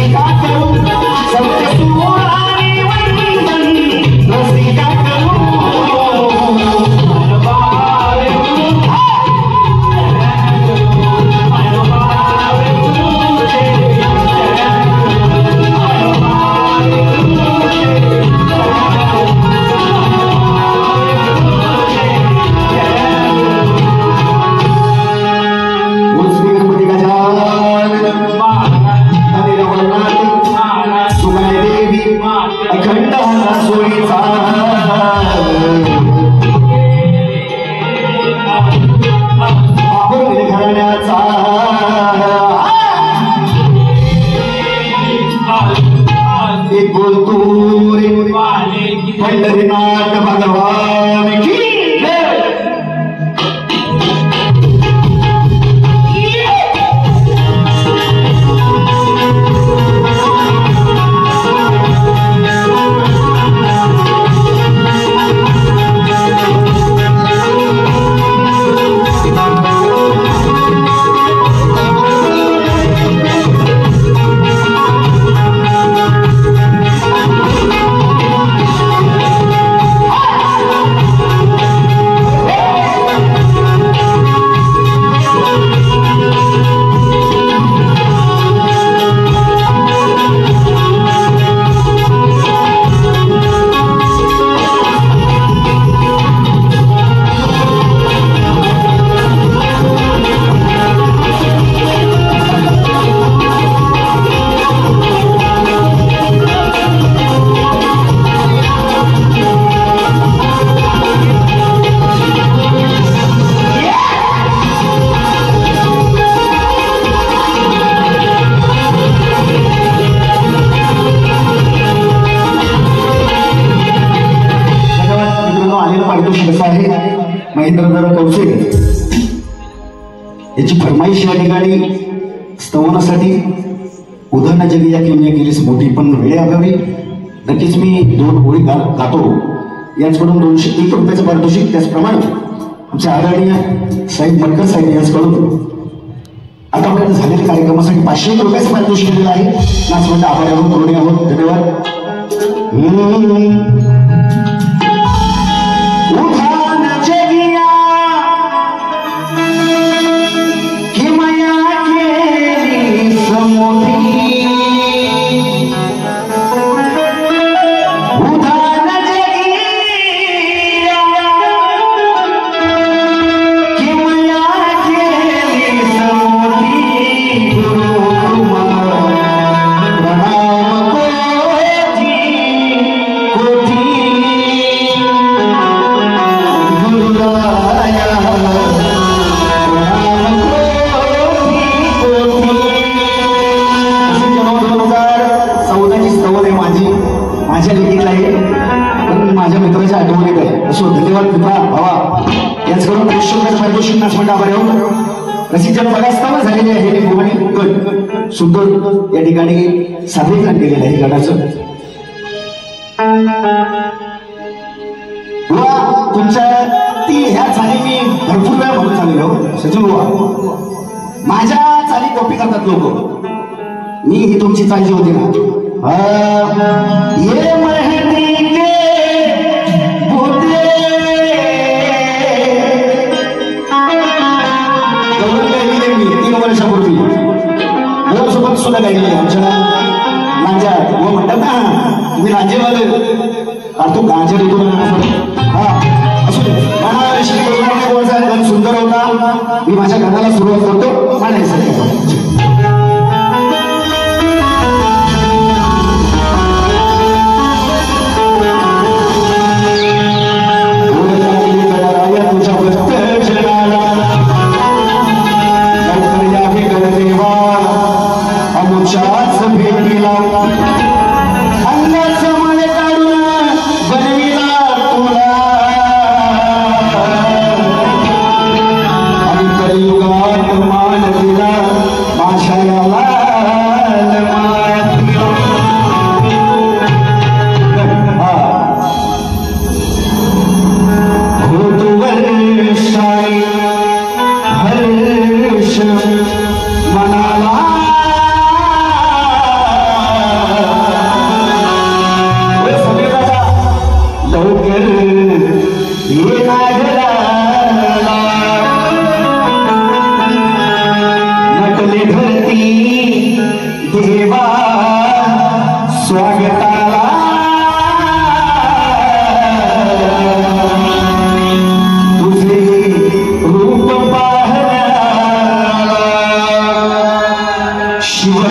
रसिका करू सत्य सुरारी वंदन रसिका करू अखंड सोयीचा घराण्याचा एक बोलतो रे पंढरीनाथ भगवान की महेंद्रदादा कौसे याची फरमाईश या ठिकाणी स्तवनासाठी उदाहरण जगी या किमया केलीस मोठी पण वेळेअभावी नक्कीच मी 2 ओळी गातो यांच्याकडून 201 रुपयाचं पारितोषिक त्याचप्रमाणे आमचे आदरणीय साहेब मटकर साहेब यांच्याकडून आतापर्यंत झालेल्या कार्यक्रमासाठी 500 रुपयाचं पारितोषिक दिलेलं आहे नाचमंडळ आभारी आहोत ऋणी आहोत धन्यवाद माझ्या लिखितला आहे पण माझ्या मित्राच्या आठवणीत आहे असो धन्यवाद मित्रा भावा याचकडून 500 रुपयाचं पारितोषिक नाचमंडळ आभारी आहोत रसिकजन बघास्तावर झालेले आहे भूमणी सुंदर या ठिकाणी सादरीकरण केलेलं आहे गाण्याचं तुमच्या ती ह्या चाली मी भरपूर वेळा म्हणून चाललेलो सचिन बुवा माझ्या चाली कॉपी करतात लोक मी ही तुमची चाल जी होती ना ये मेहंदी के बूटे गायलेली मी 3 वर्षापूर्वी सोबत सुद्धा गायलेली आमच्या माझ्या व म्हणतात ना तुम्ही राजेवाले तू गांजा देतो हा असू दे गाणं सुंदर होता मी माझ्या गाण्याला सुरुवात करतो म्हणायचं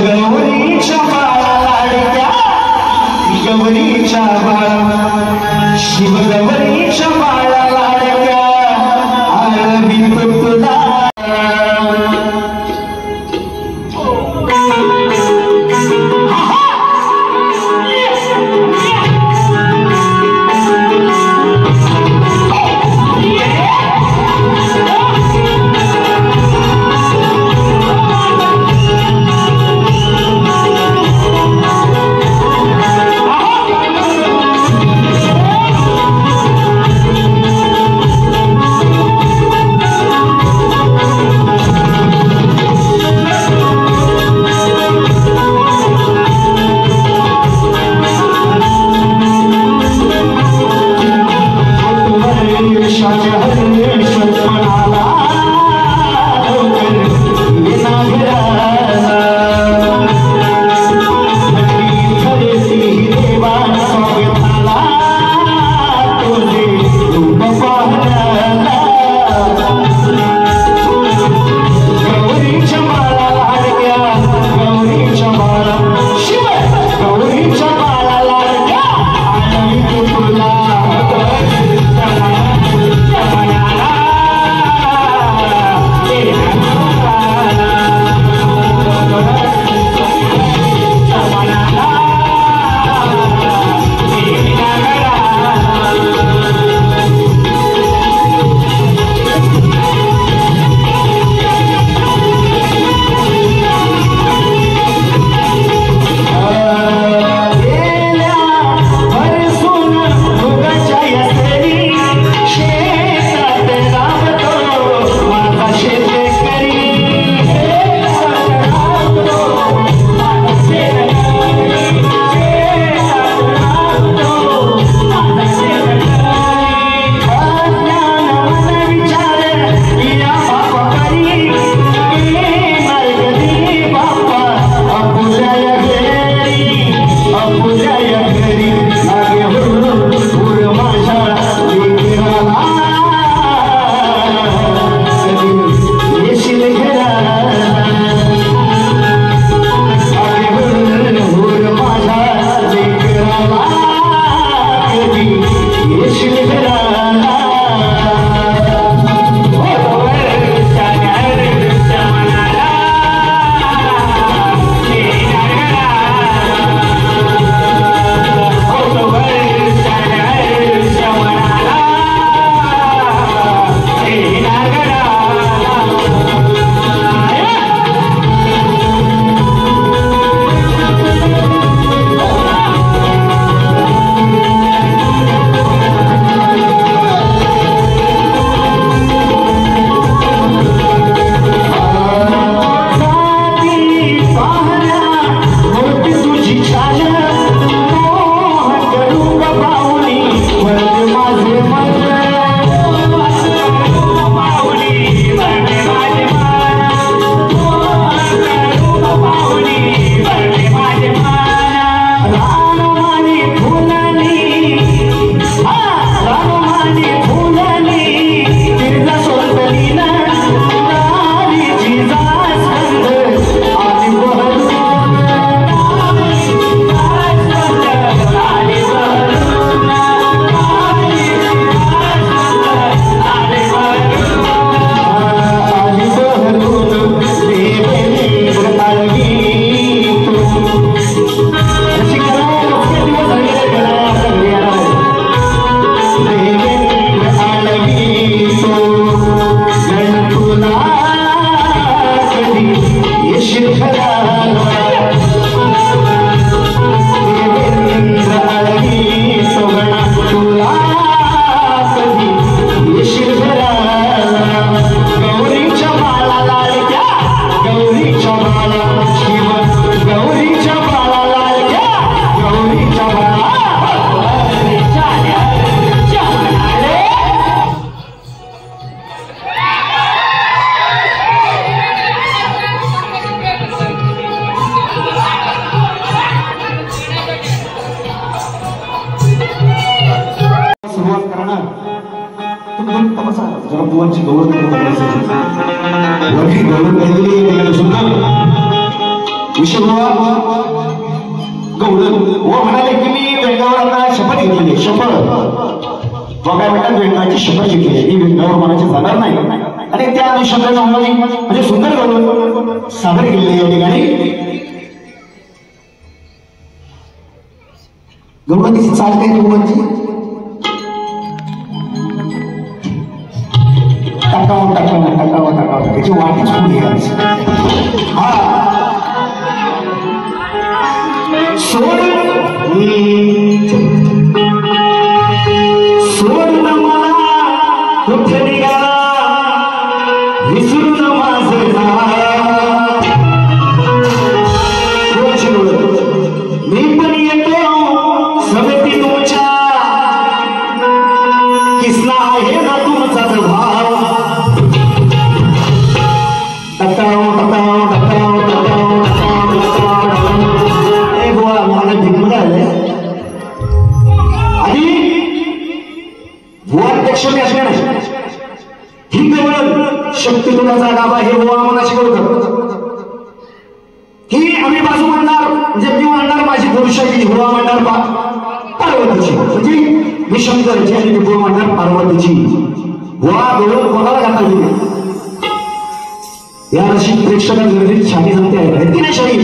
शिवगौरीच्या बाळा लाडक्या गौरीच्या बाळा शिवगौरीच्या बाळा लाडक्या आळवीत तुला बुवांची गौरव करायचं वरती गौरव केलेली आहे सुद्धा गवळण व म्हणाले की मी वेंगावर आता शपथ घेतलेली शपथ व काय म्हणतात वेंगाची शपथ घेतली मी वेंगावर मनाची जाणार नाही आणि त्या अनुषंगाने म्हणजे सुंदर गवळण सादर केलेली या ठिकाणी गवळणीची चाल काय गवळणची टाकावं त्याची वाटीच होऊन घ्यायची हा सोड मला कुठे निघाला विसरून माझं मी पण येतो समिती तुमच्या किसना आहे ना तुमचाच भाव शक्ती तुलाचा गाभा हे गोवा मला शिकवतात ही आम्ही बाजू म्हणणार म्हणजे मी म्हणणार माझी पुरुषाची गोवा म्हणणार पार्वतीची म्हणजे मी शंकरची आणि गोवा म्हणणार पार्वतीची गोवा गवळण कोणाला घातला गेली या अशी प्रेक्षकांना गर्दीत शाही जमते आहे ती नाही शाही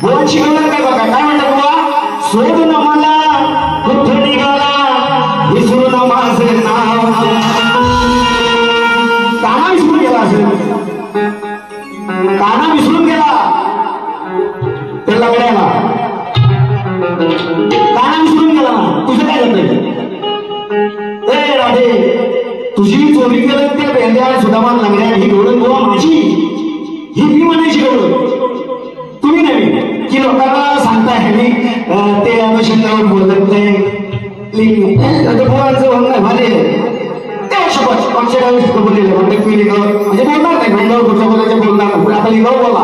गोवा शिकवणार काय बघा काय म्हणतात गोवा सोडून मला कुठे निघाला विसरून माझे नाव काना विसरून गेला असेल काना विसरून गेला त्याला वेळाला काना विसरून गेला ना तुझं काय झालं ए राधे तुझी चोरी केलं त्या भेंड्या सुदामान लागल्या ही गवळण गोवा माझी ही मी म्हणायची गवळण तुम्ही नव्हे की लोकांना सांगता ह्यांनी ते अनुषंगावर बोलत नाही गोवांचं म्हणणं भारी आमच्या गावी बोललेलं म्हणजे मी लिगावर म्हणजे बोलणार नाही भेंड्यावर कुठल्या बोलायचं बोलणार पण आता लिगावर बोला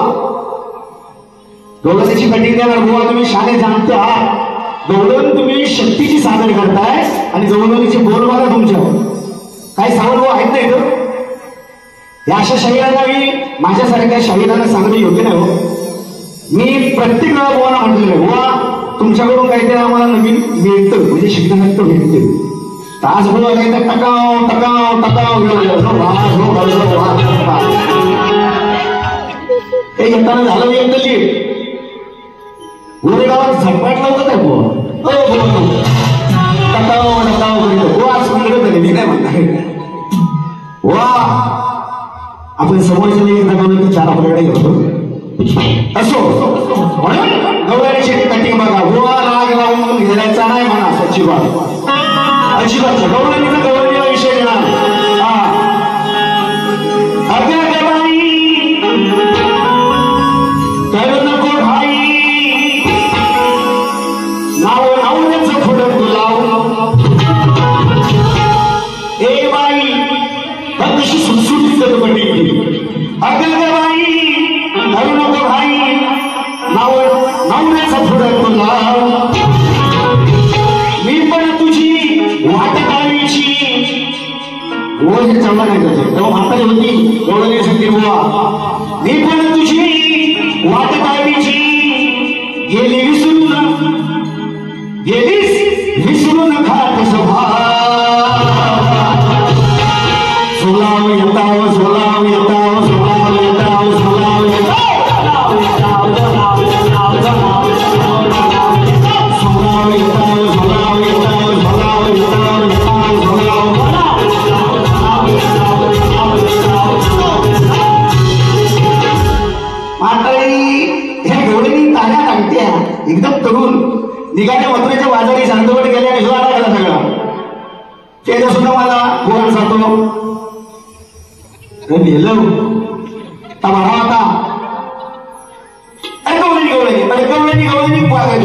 गवळणाची कटिंग देणार गोवा तुम्ही शाळेत जाणते आहात गवळण तुम्ही शक्तीची सादर करताय आणि गवळणीचे बोल बघा तुमच्या काही सावध भाऊ आहेत नाही तर या अशा शाहिरांना मी माझ्यासारख्या शाहिरांना सांगणं योग्य नाही हो मी प्रत्येक वेळा गोवाना म्हटलेलं आहे गोवा तुमच्याकडून काहीतरी आम्हाला नवीन मिळतं म्हणजे शिकण्यासारखं भेटते तास बोला टकाव टकाव टकाव ते येताना झालं येतली गोरे गावात झटपाट नव्हतं काय टकाव टकाव करीत हो आज मिळत मी काय म्हणताय वा आपण समोरच्या दगवलं चार आपल्याकडे घेतो असो म्हणून गवळणीची कटिंग बघा गोवा राग लावून घेण्याचा नाही म्हणा सच्ची बात अजिबात गवळणीचा गवळणीला विषय घेणार अगं गवाई करू नको भाई नाव नावण्याचं थोडं तुलाव ए बाई कशी सुटसुटीत कटिंग अगं गवाई करू नको भाई नाव नावण्याचं थोडं तुलाव मी पण तुझी वाट पाहायची गोवा हे चांगला नाही करते तेव्हा म्हातारी होती गवळणीसाठी गोवा मी पण तुझी वाट पाहायची गेलीस विसरून खात सभा सोलाव येताव सोलाव येताव सोलाव येताव सोलाव एकदम तरुण निघाल्या मथुरेच्या बाजारी शांतवट गेल्या आणि हिवाळा गेला सगळा त्याचा सुद्धा मला गोळा जातो होता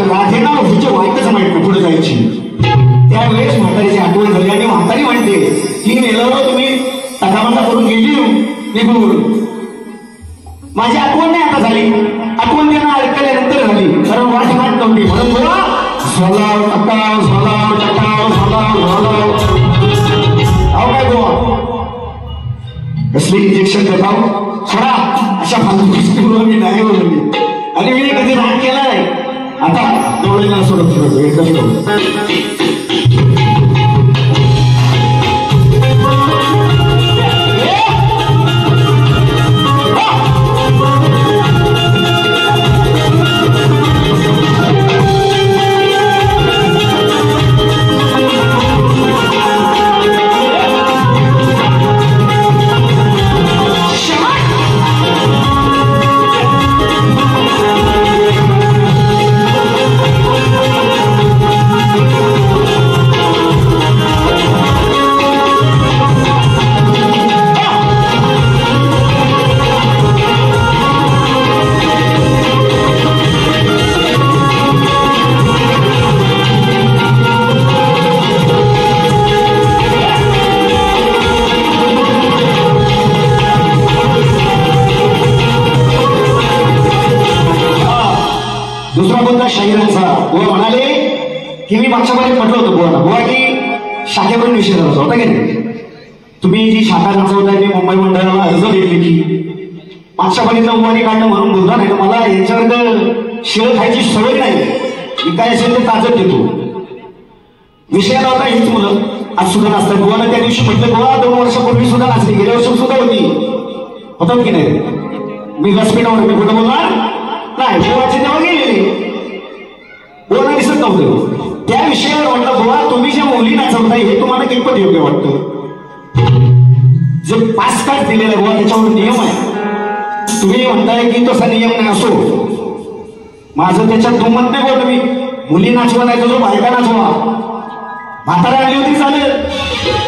राधेना हिच्या वाईटच माहिती पुढे जायची त्यावेळेस म्हातारीची आठवण झाली आणि म्हातारी म्हणते की नेलं तुम्ही तटामंटा करून गेली निघून माझी आठवण नाही आता झाली आठवण त्यांना ऐकल्यानंतर झाली कारण वाट माट नव्हती म्हणून बोला सोलाव टकाव सोलाव टकाव सोलाव सोलाव अहो काय गोवा कसली इंजेक्शन देताव सोडा अशा फालतू मी नाही बोलली आणि मी कधी राग केलाय. आता डोळ्याला सोडत फिरतो एकदम डोळे. दुसरा मुद्दा शाहिरांचा. बुवा म्हणाले की मी मागच्या बारीत म्हटलं होतं बुवाला, बुवा की शाखेवरून विषय झाला होता की नाही, तुम्ही जी शाखा नाचवताय मी मुंबई मंडळाला अर्ज दिले की मागच्या बारीतला बुवानी काढणं म्हणून बोलता नाही. मला यांच्यावर शिळ खायची सवय नाही, मी काय असेल ते ताजत देतो. विषयाला होता हीच मुलं आज सुद्धा नाचतात. बुवाला त्या दिवशी म्हटलं बुवा 2 वर्षापूर्वी सुद्धा नाचली, गेल्या वर्षी सुद्धा होती, होतात की नाही. मी व्यासपीठावर मी कुठं बोलणार नाही. बुवाची तेव्हा गेलेली बोलणं दिसत नव्हतं. त्या विषयावर म्हटलं बुवा तुम्ही ज्या मुली नाचवताय हे तुम्हाला कितपत योग्य वाटतं. जे 5 तास दिलेला बुवा त्याच्यावर नियम आहे. तुम्ही म्हणताय की तसा नियम नाही, असो माझं त्याच्यात दुमत नाही बोल. तुम्ही मुली नाचवा नाही तो बायका नाचवा, म्हातारा आली होती चालेल,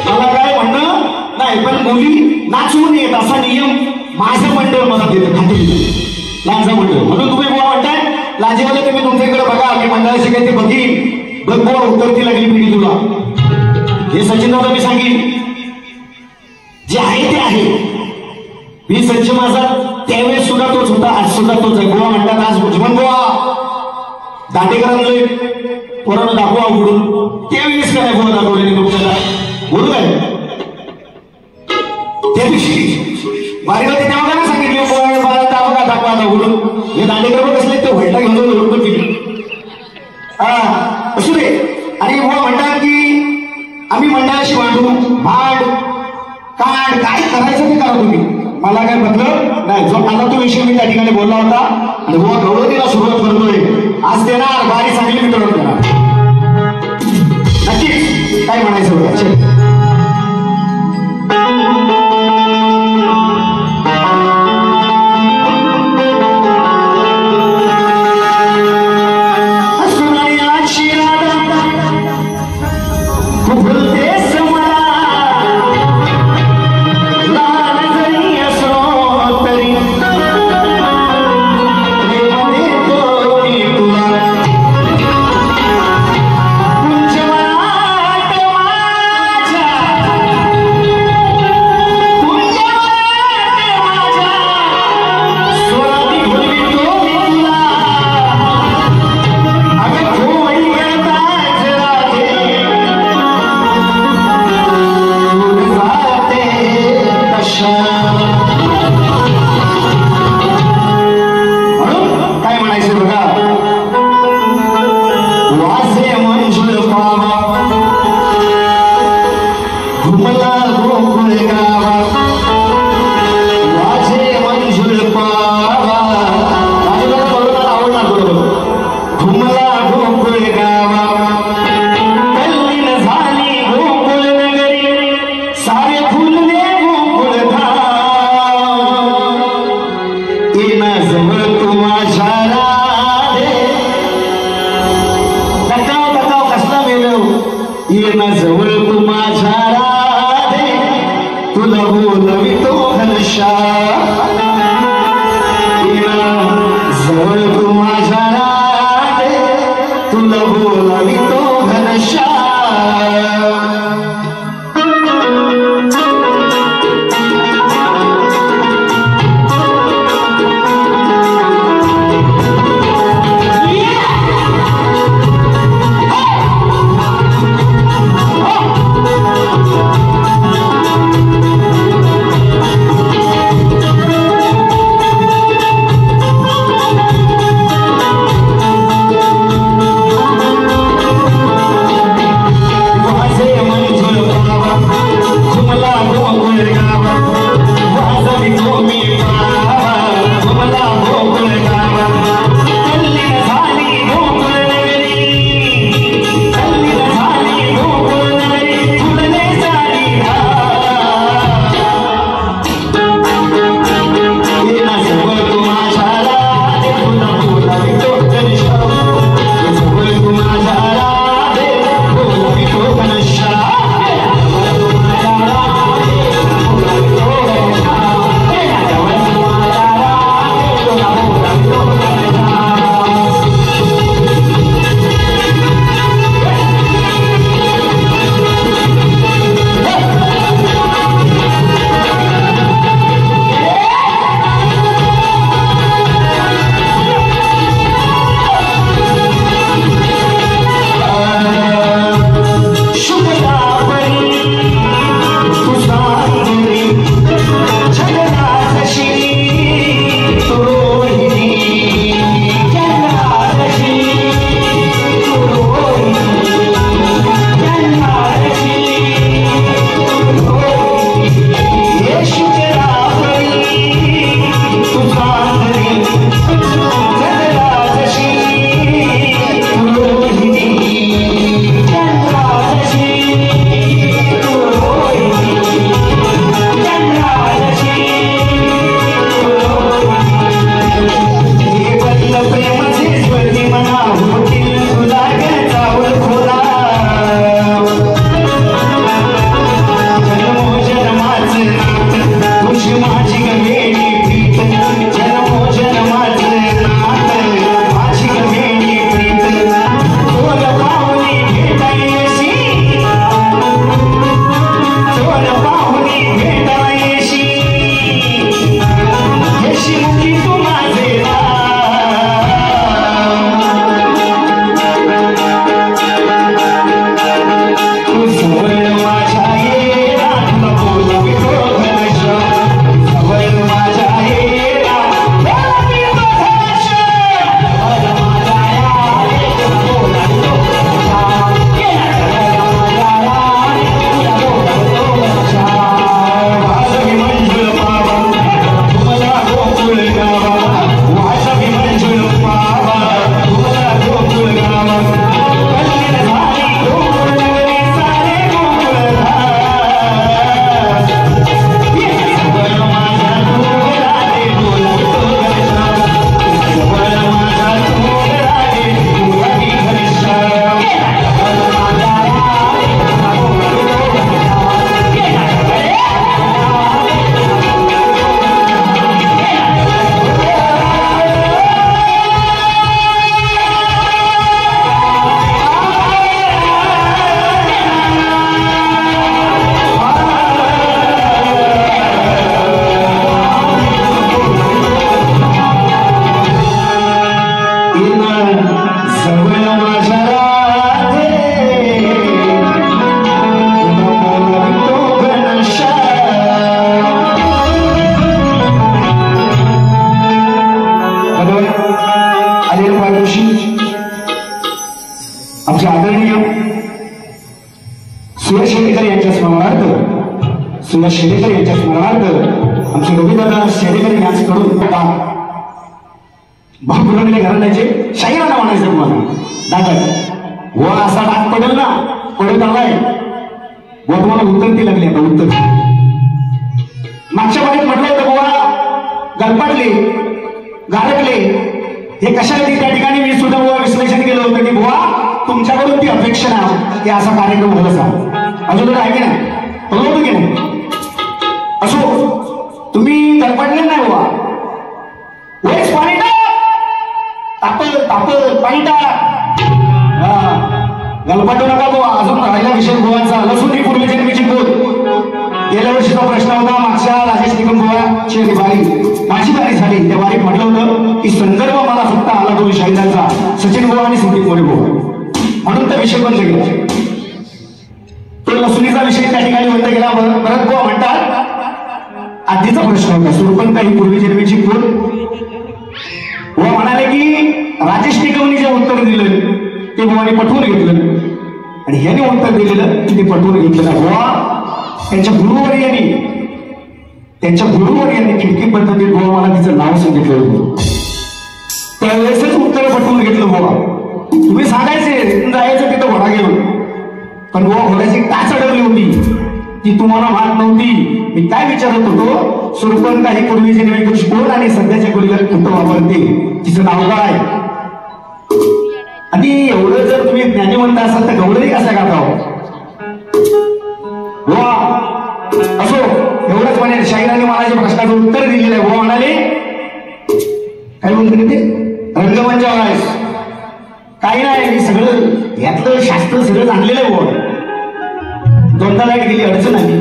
मला काय म्हणणं नाही. पण मुली नाचवून येत असा नियम माझं मंडळ मला देतं, खात्री लांजा मंडळ. म्हणून तुम्ही बुवा म्हणताय लाजेवाले तुम्ही तुमच्याकडे बघा, मी मंडळाशी काही ते बघीन बघ बुवा उतरती लागली पिढी तुला. हे सचिन दादा मी सांगेन जे आहे ते आहे. मी संच माझा त्यावेळेस सुद्धा तोच होता, आज सुद्धा तोच आहे. बुवा म्हणतात आज भुजबळ बुवा दांडेकरांना पोरानं दाखवा उघडून, त्यावेळेस काय बुवा दाखवले तुमच्याला बोलू आहे. त्या दिवशी बारीला ते तेव्हा काय सांगितलं बुवा दाखवा दाखवा आता उघडून. हे दांडेकर कसले ते व्हायला घेऊन उघडून केली असू दे. आणि बुवा म्हणतात की आम्ही मंडळाशी भांडू, भांड काढ काय करायचं ते करा तुम्ही, मला काय म्हटलं नाही. जो आता तो विषय मी त्या ठिकाणी बोलला होता आणि बुवा गवळतीला सुरुवात करतोय आज देणार बारी चांगली मी करून देणार नक्कीच. काय म्हणायचं बघा. राजेंद्र पायदोशी, आमचे आदरणीय सुरेश शेडेकर यांच्या स्मरणार्थ, सुरेश शेडेकर यांच्या स्मरणार्थ आमचे रवीदादा शेडेकर यांच्याकडून भागुरंगले घराण्याचे शाहिराना म्हणायचं तुम्हाला दादा व असा डाग पडेल ना, पडत आलाय व तुम्हाला उत्तर ती लागली. आता उत्तर मागच्या महिन्यात म्हटलं होतं बुवा गलपाटले गारटले हे कशासाठी त्या ठिकाणी मी सुद्धा बुवा विश्लेषण केलं होतं की बुवा तुमच्याकडून ती अपेक्षा ना की असा कार्यक्रम होत असा. अजून आहे की नाही, बरोबर की नाही? असो तुम्ही गलपाटले नाही बुवा, वेळेस पाणी तापत पाणी टाक, गलपाटू नका बुवा. अजून राहिला विषय बुवांचा लसूण पूर्वी जन्मीची बोल. गेल्या वर्षीचा प्रश्न होता, मागच्या राजेश निकम बुवाची वारी माझी वारी झाली त्या वारीत म्हटलं होतं की संदर्भ मला फक्त आला तो शाहिदांचा, सचिन बुवा आणि संदीप मोरे बुवा, म्हणून तो विषय बंद केला. तो लसुणीचा विषय त्या ठिकाणी बंद केला. परत बुवा म्हणतात आधीचा प्रश्न होता सुरपंत ही पूर्वी जन्मीची बोल. बुवा म्हणाले की राजेश निकमनी जे उत्तर दिलं ते बुवाने पटवून घेतलं आणि ह्याने उत्तर दिलेलं ते पटवून घेतलं नाही. बुवा त्यांच्या गुरुवर यांनी खिडकी पद्धतीत बुवा मला तिचं नाव सांगितलं होतं, त्यावेळेसच उत्तर पटवून घेतलं. बुवा तुम्ही सांगायचे जायचं तिथं घोडा घेऊन, पण बुवा घोड्याची काच अडवली होती ती तुम्हाला माहित नव्हती. मी काय विचारत होतो, सुरपंत ही पूर्वीची निवेदन कोण आणि सध्याच्या गुरुला कुठं वापरते, तिचं नाव काय? आणि एवढं जर तुम्ही ज्ञानीवंत असाल तर गौरवी कसा गाता बुवा? असो एवढंच म्हणे शाहिराने महाराज प्रश्नाचं उत्तर दिलेलं आहे. बुवा म्हणाले काय बोलते ते रंगमंचावर आहेस, काही नाही मी सगळं यातलं शास्त्र सगळं आणलेलं आहे. बुवा दोनदा लाईट गेली अडचण आली,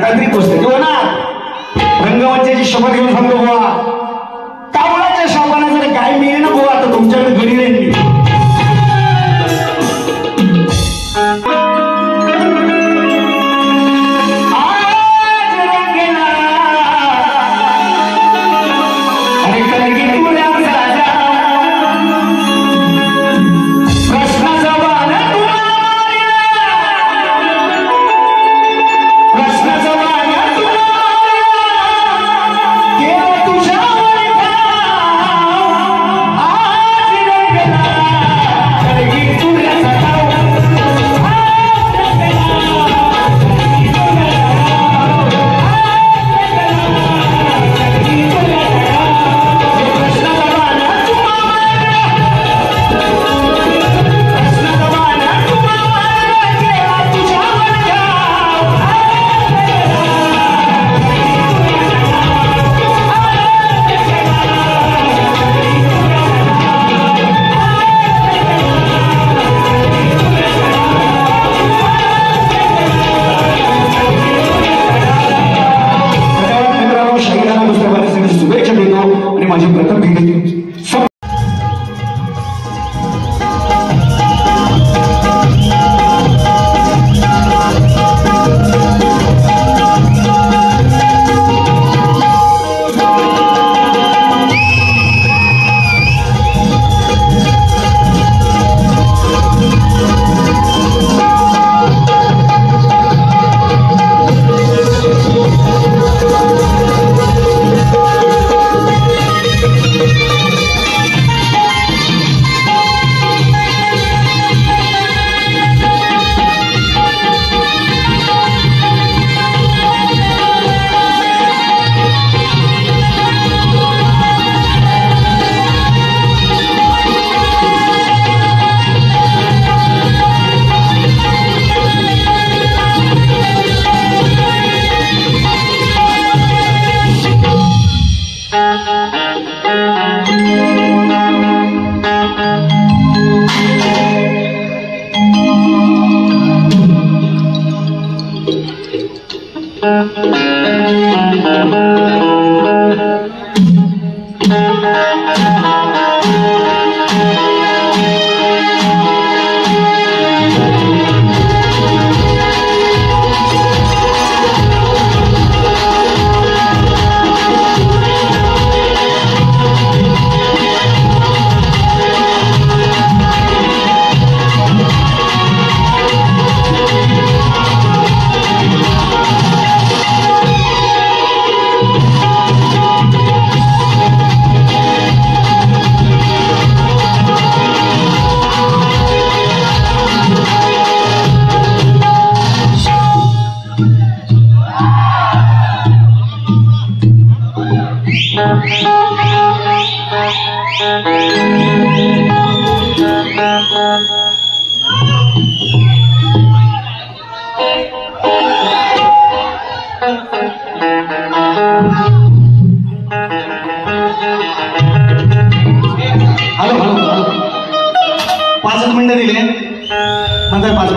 तांत्रिक गोष्ट किंवा ना रंगमंचाची शपथ घेऊन सांगतो बुवा कावळाच्या शापानासाठी काय मिळेल ना बुवा, आता तुमच्याकडे घरी राहील मी. तुझ्या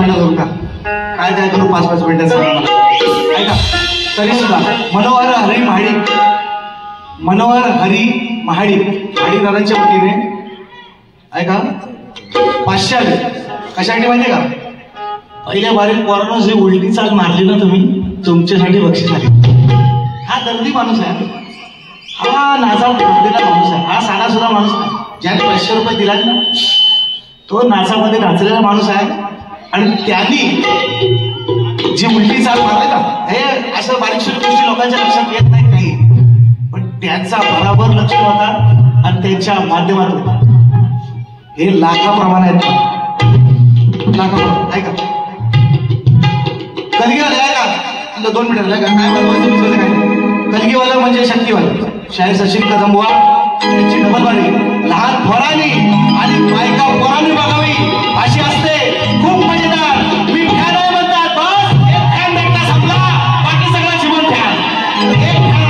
नका करू का, काय करू 5-5 मिनिटात सांगा मला. ऐका तरी सुद्धा मनोहर हरी महाडिक दादांच्या वतीने ऐका 500 आले. कशासाठी माहितीये का, पहिल्या बारीक पोरानं जे उलटी चाल मारली ना तुम्ही, तुमच्यासाठी बक्षीस आली. हा दर्दी माणूस आहे, हा नाचा दर्दीला माणूस आहे, हा साधासुद्धा माणूस नाही. ज्याने 500 रुपये दिला ना तो नाचामध्ये नाचलेला माणूस आहे. आणि त्यांनी जी उलटी चाल मारली ना, हे असं बारीक छोटी गोष्टी लोकांच्या लक्षात येत नाही काही, पण त्यांचा बराबर लक्ष होता आणि त्यांच्या माध्यमातून हे लाखाप्रमाणे आहेत. लाखाप्रमाणे ऐका कलगीवाला आहे का, 2 मिनिटं आहे का, काय बनवायचं तुमचं काय. कलगीवाला म्हणजे शक्तीवाला शाहीर सचिन कदम बुवा यांची डबलवाडी लहान पोरांनी आणि बायका पोरांनी बघावी अशी असते. खूप मजेदार. मी फॅन आहे म्हणतात, बस एक फॅन भेटला संपला, बाकी सगळं जीवन फॅन. एक फॅन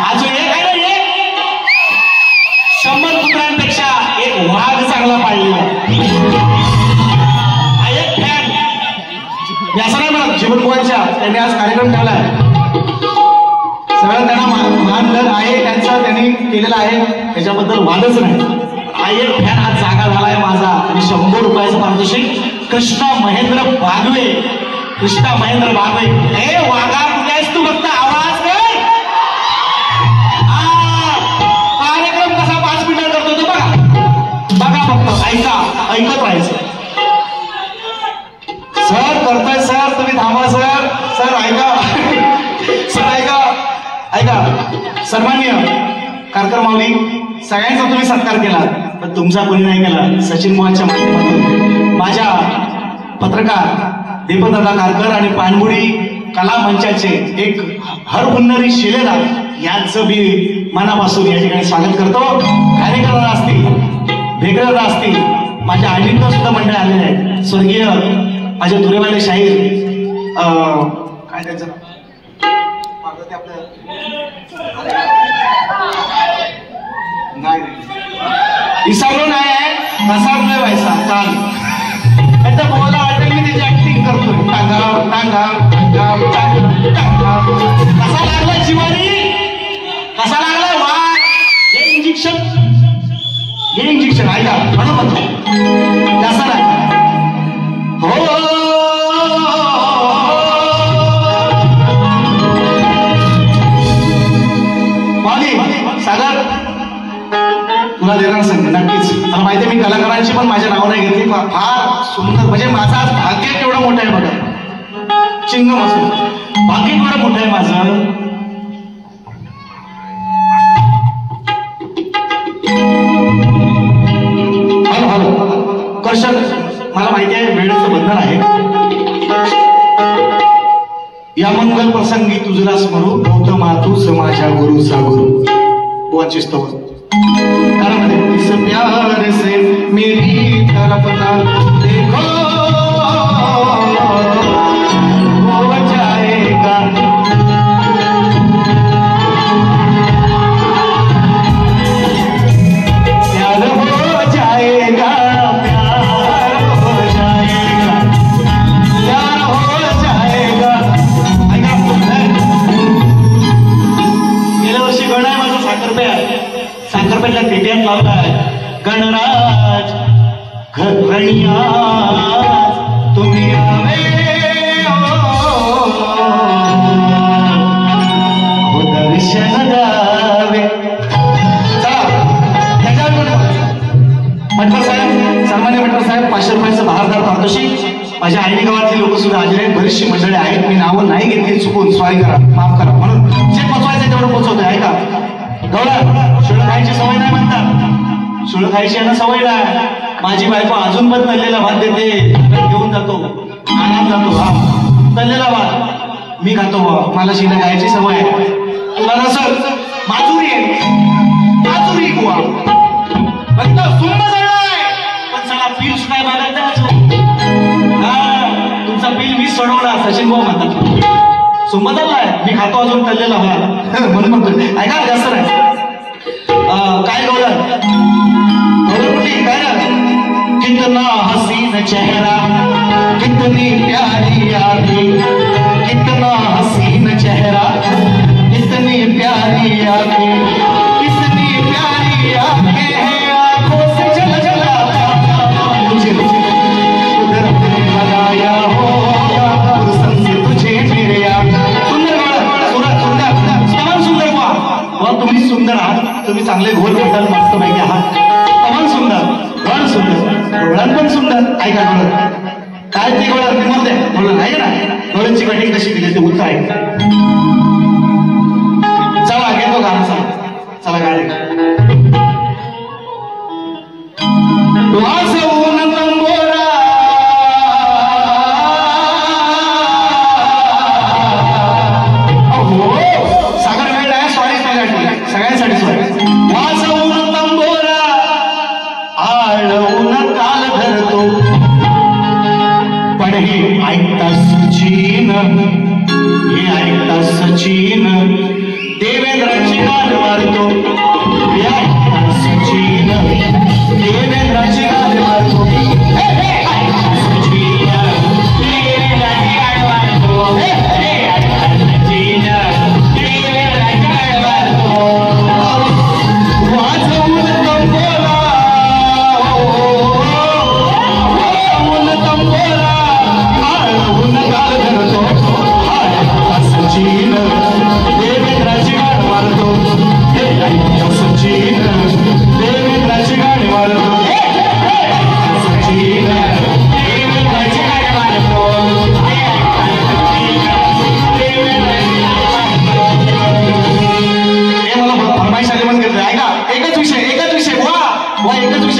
अजून एक आहे ना, एक 100 कुत्र्यांपेक्षा एक वाघ चांगला पाळलेला हा एक फॅन. मी असं नाही म्हणत, जीवन बुवांच्या त्यांनी आज कार्यक्रम ठेवलाय, सगळं त्यांना मानधन आहे त्यांचं, त्यांनी केलेलं आहे, त्याच्याबद्दल वादच नाही. हा एक फॅन आज जागा झालाय माझा. आणि 100 रुपयाचं पारितोषिक कृष्णा महेंद्र बागवे. हे वाघा कुठे आहेस तू, फक्त आवाज कर. कार्यक्रम कसा 5 मिनिटात करतो तो बघा फक्त ऐकत राहायचं. सर करताय सर, तुम्ही थांबा सर ऐका सर ऐका सन्माननीय कारकर माऊली, सगळ्यांचा तुम्ही सत्कार केला, पण तुमचा कोणी नाही केला. सचिन मोहनच्या माध्यमातून माझ्या पत्रकार दीपकदादा कारकर आणि पाणबुडी कला मंचाचे एक हरहुन्नरी शिलेदार यांचं मी मनापासून या ठिकाणी स्वागत करतो. कार्यक्रमाला असतील, भेगरदा असतील, माझ्या आईंना सुद्धा मंडळ आलेले आहेत. स्वर्गीय माझे दुरेवाले शाहीर काय त्यांचं नाही विसरलो नाही आहे, कसा नाही व्हायचा काल आता बोला वाटेल मी त्याची ऍक्टिंग करतोय. कसा लागला जिवारी, कसा लागला वाघ. हे इंजेक्शन ऐका म्हणून कसं नाही हो. सागर तुला देणार संधी नक्कीच. मला माहिती आहे, मी कलाकारांची पण माझ्या नाव नाही घेतली. फार सुंदर, म्हणजे माझं आज भाग्य केवढं मोठं आहे बघा. चिंगम असं भाग्य केवढं मोठं आहे माझं. हॅलो कर्षण, मला माहिती आहे वेळेचं बंधन आहे. या मंगल प्रसंगी तुझला स्मरू गौतमा तूच माझ्या गुरुचा गुरु. बुवांची स्तोत्र कारण इस प्यार से मेरी तड़पना देखो हो जाएगा. प्यार हो जाएगा, प्यार हो जाएगा, प्यार हो जाएगा. गेल्या वर्षी गण आहे माझा साखरपेठला पेट्यात लावलाय. गणराज घरण्या तुम्ही आवे हो दर्शन द्यावे. चला त्याच्यावर मटकर साहेब, सन्मान्य मटकर साहेब 500 रुपयाचं बहारदार पारितोषिक. माझ्या आईनी गावातली लोक सुद्धा हजर आहेत, बरीचशी मंडळी आहेत. मी नावं नाही घेतली, चुकून सॉरी करा, माफ करा. म्हणून जे पोचवायचं तेवढं पोचवतोय. ऐका गौरव, शिळ खायची सवय नाही म्हणतात, शिळ खायची यांना सवय नाही. माझी बायको अजून पण तळलेला भात देते, घेऊन जातो, आणायला जातो. हा तळलेला भात मी खातो, मला शिळ खायची सवय आहे. तुला नसल माजुरी आहे, माजुरी बुवा फक्त सुंब जळलाय, पण चला बिल सुद्धा बघायचं. तुमचा बिल मी सोडवणार, सचिन भाऊ म्हणतात. सुंबदला आहे, मी खातो अजून तळलेला भात म्हणून म्हणतो. ऐका जास्त नाही काय गौरव काय ना कितना हसीन चेहरा कितनी प्यारी आंखें, कितना हसीन चेहरा, कितनी प्यारी आंखें, कितनी प्यारी आंखें हैं, आंखों से झलझलाता मुझे उधर बनाया होगा फुर्सत से तुझे मेरे सुंदर सुंदर वा तुम्ही सुंदर आहात, तुम्ही चांगले घोल भेटाल, मस्त पैकी आहात, पवन सुंदर, गण सुंदर, डोळ्यात पण सुंदर. ऐका डोळ्यात काय ते डोळ्यात मध्ये बोलत आहे ना, डोळ्यांची कटिंग कशी दिली ते उत्तर आहे. चला घेतो गाणं, चला गाडी वाजवून तंबोरा सागर वेळ आहे, सॉरी सगळ्यांसाठी सॉरी. वाजवून तंबोरा आळवून ताल धरतो, पण हे ऐकता सचिन, हे ऐकता सचिन देवेंद्राची गाड मारतो, हे ऐकता सचिन देवेंद्राची गाड मारतो,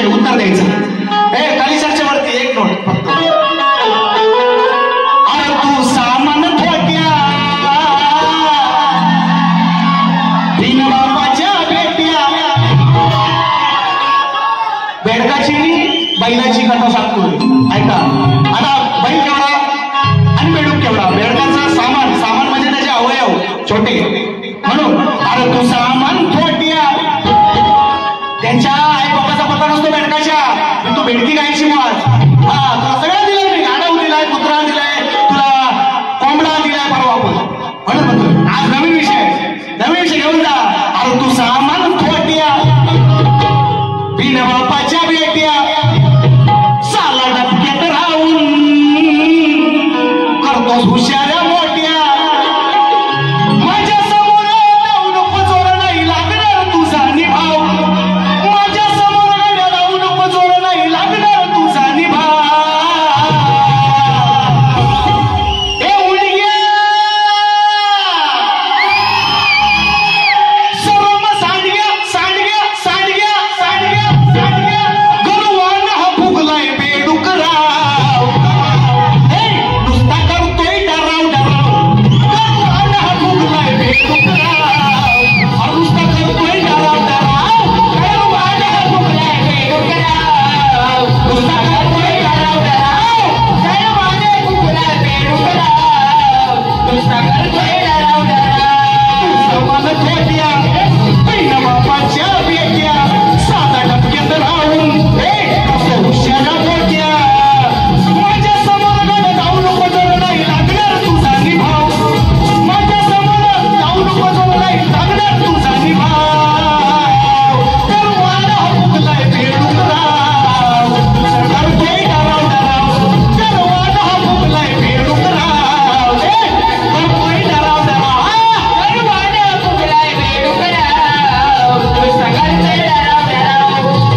उत्तर द्यायचं. खाली चर्चेवरती एक नोट फक्त. अरे तू सामान ठोक्या बिन बापाच्या बेट्या, बेडकाची बैलाची कथा सांगतोय ऐका. आता बैल केवढा आणि बेडूक केवढा, बेडकाचा सामान, सामान म्हणजे त्याचे अवयव छोटे, म्हणून अरे तू सामान ठोट्या, त्यांच्या आई बाबाचा पत्ता नसतो बेडकाच्या, पण तू बेडकी गायची वाज, हा तुला सगळं दिलंय, मी गाडव दिलाय, कुत्रा दिलाय, तुला कोंबडा दिलाय, परवा आपण म्हणून म्हणतो आज नवीन विषय घेऊन जा. अरे तू सामान ठोट्या बिन बापाच्या बेट्या, साला डबक्यात राहून करतोस हुशाऱ्या मोठ्या, माझ्या समोर जाऊ नको जोर नाही लागणार तुझा निभाव, माझ्या समोर जाऊ नको जोर नाही लागणार तुझा निभाव. ए उडग्या सर्व सांडग्या सांडग्या सांडग्या सांडग्या सांडग्या गरुवान हा फुगलाय बेडुकराव, नुसता करतोय डराव डराव, गरुवान हा फुगलाय बेडुकराव, नुसता करतोय डराव डराव, गरुवान हा फुगलाय बेडुकराव, नुसता करतोय डराव डराव, गरुवान हा फुगलाय बेडुकराव, नुसता करतोय डराव डराव. समान ठोट्या बिन बापाच्या बेट्या, साधा डबक्यात राहून कसं हुशाऱ्या मोठ्या, माझ्या समोर जाऊ नको जोर नाही लागणार तुझा निभाव, माझ्या समोर जाऊ नको जोर नाही लागणार तुझा निभाव. गरुवान हा फुगलाय बेडुकराव, करतोय डराव डराव, गरुवान हा फुगलाय बेडुकराव, करतोय डराव डराव, गरुवान हा फुगलाय बेडुकराव, नुसता करतोय डराव डराव,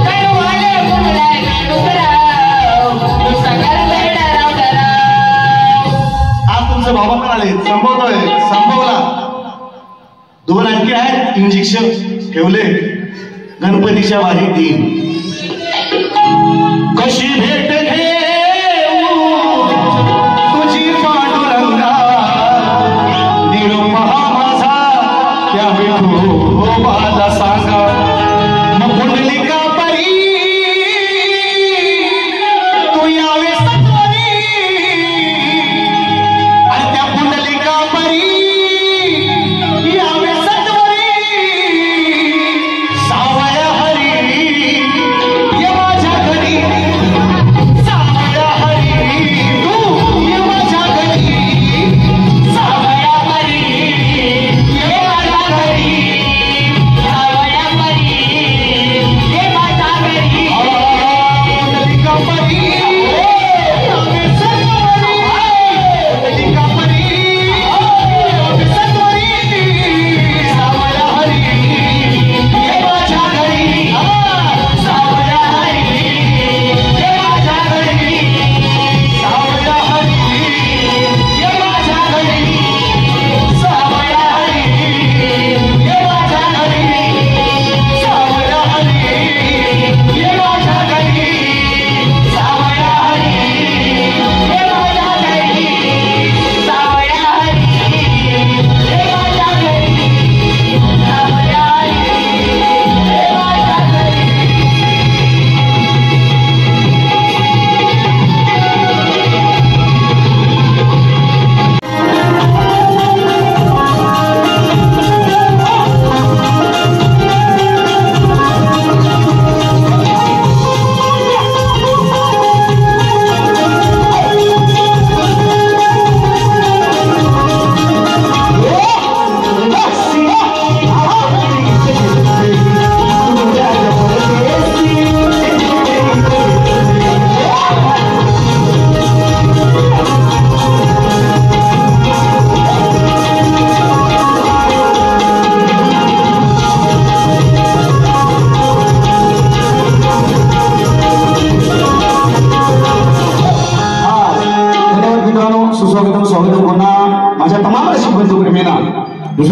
गरुवान हा फुगलाय बेडुकराव, नुसता करतोय डराव डराव. आज तुमचे बाबा पण आले, संभवला. दोन आणखी आहेत इंजेक्शन ठेवले गणपतीच्या वारी दिन. कशी भेट घेऊ तुझी पांडुरंगा, निरोप हा माझा त्या विठोबाला सांगा, मग पुंडलिका परी तू यावे सत्वरी, आणि त्या पुंडलिका परी यावे सत्वरी, सावया हरी ये माझ्या घरी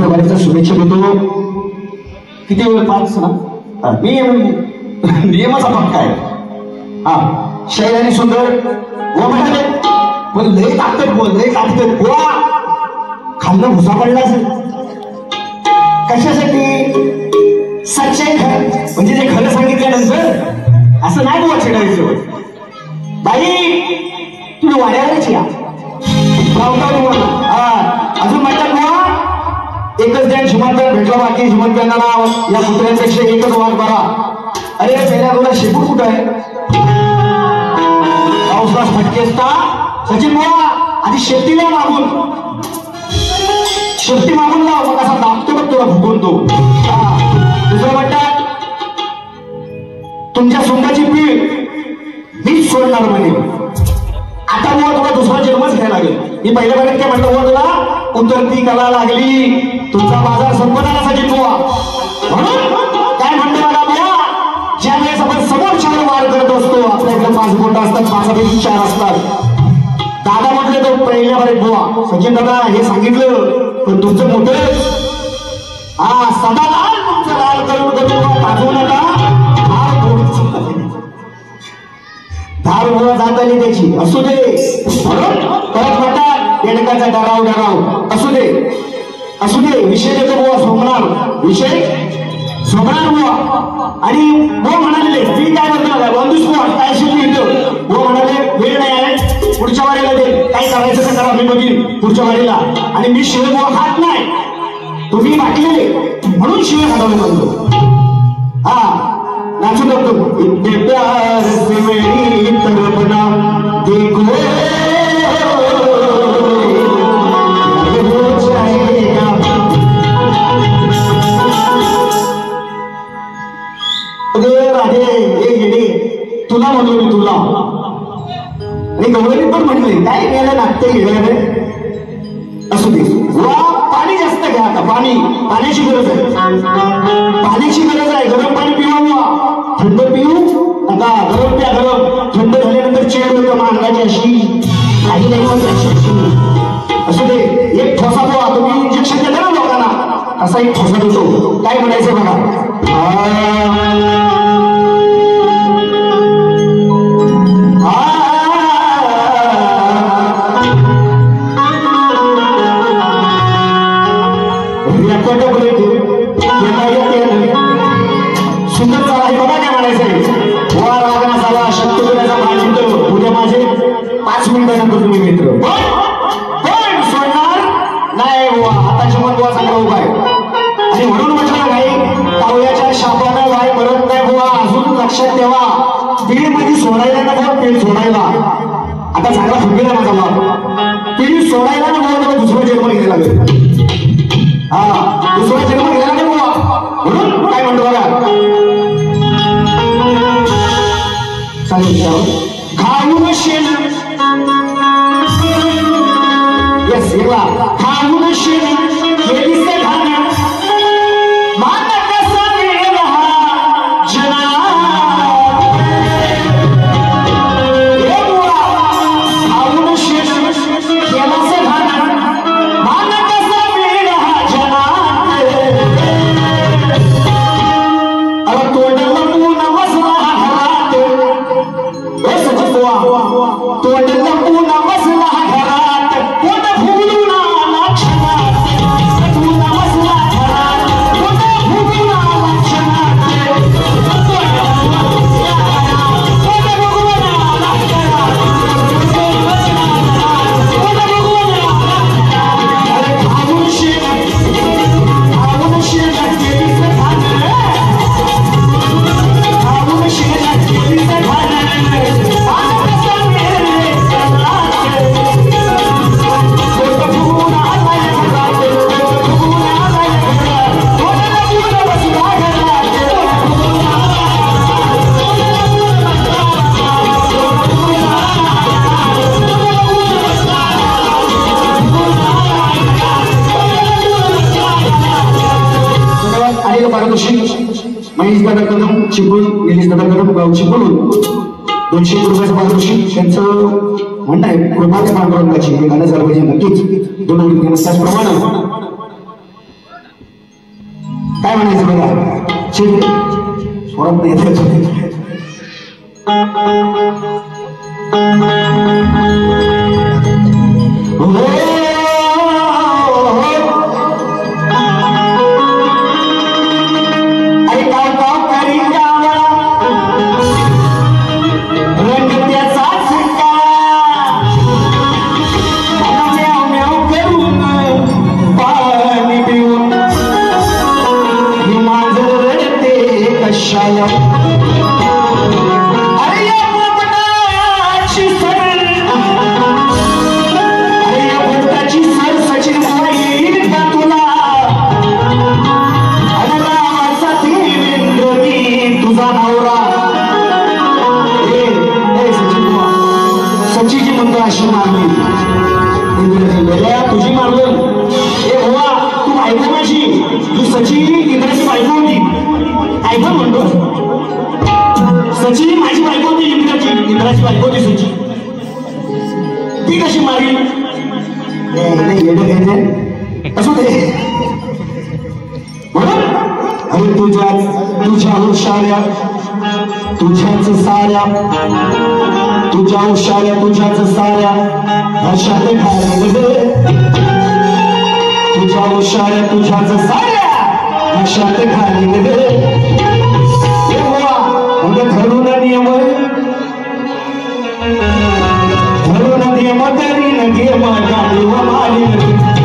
सुंदर बारीचा शुभेच्छा देतो. किती वेळ 5 ना नियमाचा पक्का आहे. हा शैल आणि सुंदर व म्हणाले पण लय ताकद बुवा खाल्लं भुसा पडला असेल. कशासाठी? सच्चाई खरं म्हणजे जे खरं सांगितल्यानंतर असं नाही बुवा चिडायचं. बाई तुम्ही वाड्यावरच या अजून म्हणतात बुवा एकच ध्यान शुमांतर भेटलं बाकी हुमंत्यांना या पुतळ्यांपेक्षा एकच वाट बरा. अरे पहिल्या तुला शेपूट कुठं आहे? पावसास फटके असता सचिन बुवा आधी शेतीला मागून लाव मग असा दाबतो बघ तुला फुटून तो. दुसरं म्हणतात तुमच्या सोंगाची पीळ मीच सोडणार म्हणे. आता बुवा तुला दुसरा जन्मच घ्यायला लागेल. मी पहिल्या वेळेत काय म्हणतो बुवा तुला उतरती कला लागली तुमचा बाजार संपणारा सचिन बुवा. म्हणून काय म्हणतो मला बुवा ज्या वेळेस आपण समोर 4 वार करत असतो आपल्याकडे 5 बोट असतात 5पैकी 4 असतात. दादा म्हटलं तो पहिल्या वेळेत बुवा सचिन दादा हे सांगितलं पण तुमचं मोठं सदा लाल तुमचं लाल करून पाठवू नका. धार मुळे जात आली त्याची असू दे. म्हणून परत म्हणतात बेडकाचा डराव असू दे विषय देतो बुवा सोमणार बुवा. आणि बुवा म्हणाले मी काय म्हणतो ऑन द स्पॉट काय शिकतो बुवा म्हणाले वेळ नाही आहे पुढच्या वारीला दे काय करायचं तर करा मी बघीन पुढच्या वारीला. आणि मी शिव बुवा खात नाही तुम्ही वाटलेले म्हणून शिव खायला म्हणतो. नाचू लागतो इतने प्यार से मेरी तड़पना देखो हो जाएगा. राधे हे गेले तुला म्हणलो मी तुला आणि गौरवी पण म्हणले काय गेलं नाट्य गेलं असू दे. वा पाणी जास्त घ्या आता पाण्याची गरज आहे. गरम पाणी पिवा थंड पिऊ आता गरम प्या गरम थंड झाल्यानंतर चेड होतं मांगाची अशी काही नाही असू दे. एक ठोसा पोहा तुम्ही इंजेक्शन देता ना लोकांना असा एक ठोसा देतो. काय म्हणायचं बघा सुंदर चाला हे बघा काय म्हणायचंय वा रागना चाला शक्ती गुणाचा भाग मित्र उद्या माझे 5 मिनिटानंतर तुम्ही मित्र पण सोडणार नाही बुवा. आताची मन बुवा चांगला उभा आहे. आणि म्हणून म्हटलं नाही कावळ्याच्या शापानं वाय परत नाही बुवा. अजून लक्षात ठेवा पिढी मध्ये सोडायला ना बुवा पिढी सोडायला आता चांगला फुगेला माझा बाप पिढी सोडायला ना बुवा त्याला दुसरा जन्म घ्यायला लागेल. दुसरा जन्म घ्यायला नाही बुवा. म्हणून काय म्हणतो बघा खाऊन शेण येस खाऊन शेण दिसते खाणं मान कसा गेला जना खाऊन शेण केलासे खाणं मान कसा गेला जना. अरे तोंडाला पूर्ण बसला तोंड लपून बसला घरात पोट फुगून आला क्षणात तून बसला घरात पोट फुगून आला क्षणात खाऊन शेण केलीचं खाणं खाऊन शेण केलीचं खाणं महेश दादा कदम चिपळूण निलेश दादा कदम गाव चिपळूण 200 रुपयाचं पारितोषिक त्यांचं म्हणणं आहे कृपा त्या पांडुरंगाची हे गाणं झालं पाहिजे नक्कीच 2 ओळी त्याचप्रमाणे काय म्हणायचं बघा ठीक स्वरात येतेच होते तुझी मारलं ए भावा तू बायको माझी तू सची इंद्राची बायको होती ऐकून म्हणतो सची माझी बायको होती इंद्राची बायको होती सची ती कशी मारली असू दे म्हणून अरे तुझ्या हुशाऱ्या तुझ्याच साऱ्या तुझ्या हुशाऱ्या तुझ्याच साऱ्या हर्षात घालून तुझ्या हुशाऱ्या तुझ्याच साऱ्या हर्षात घालून धरून नियम तरी न गेम गाडी व मारी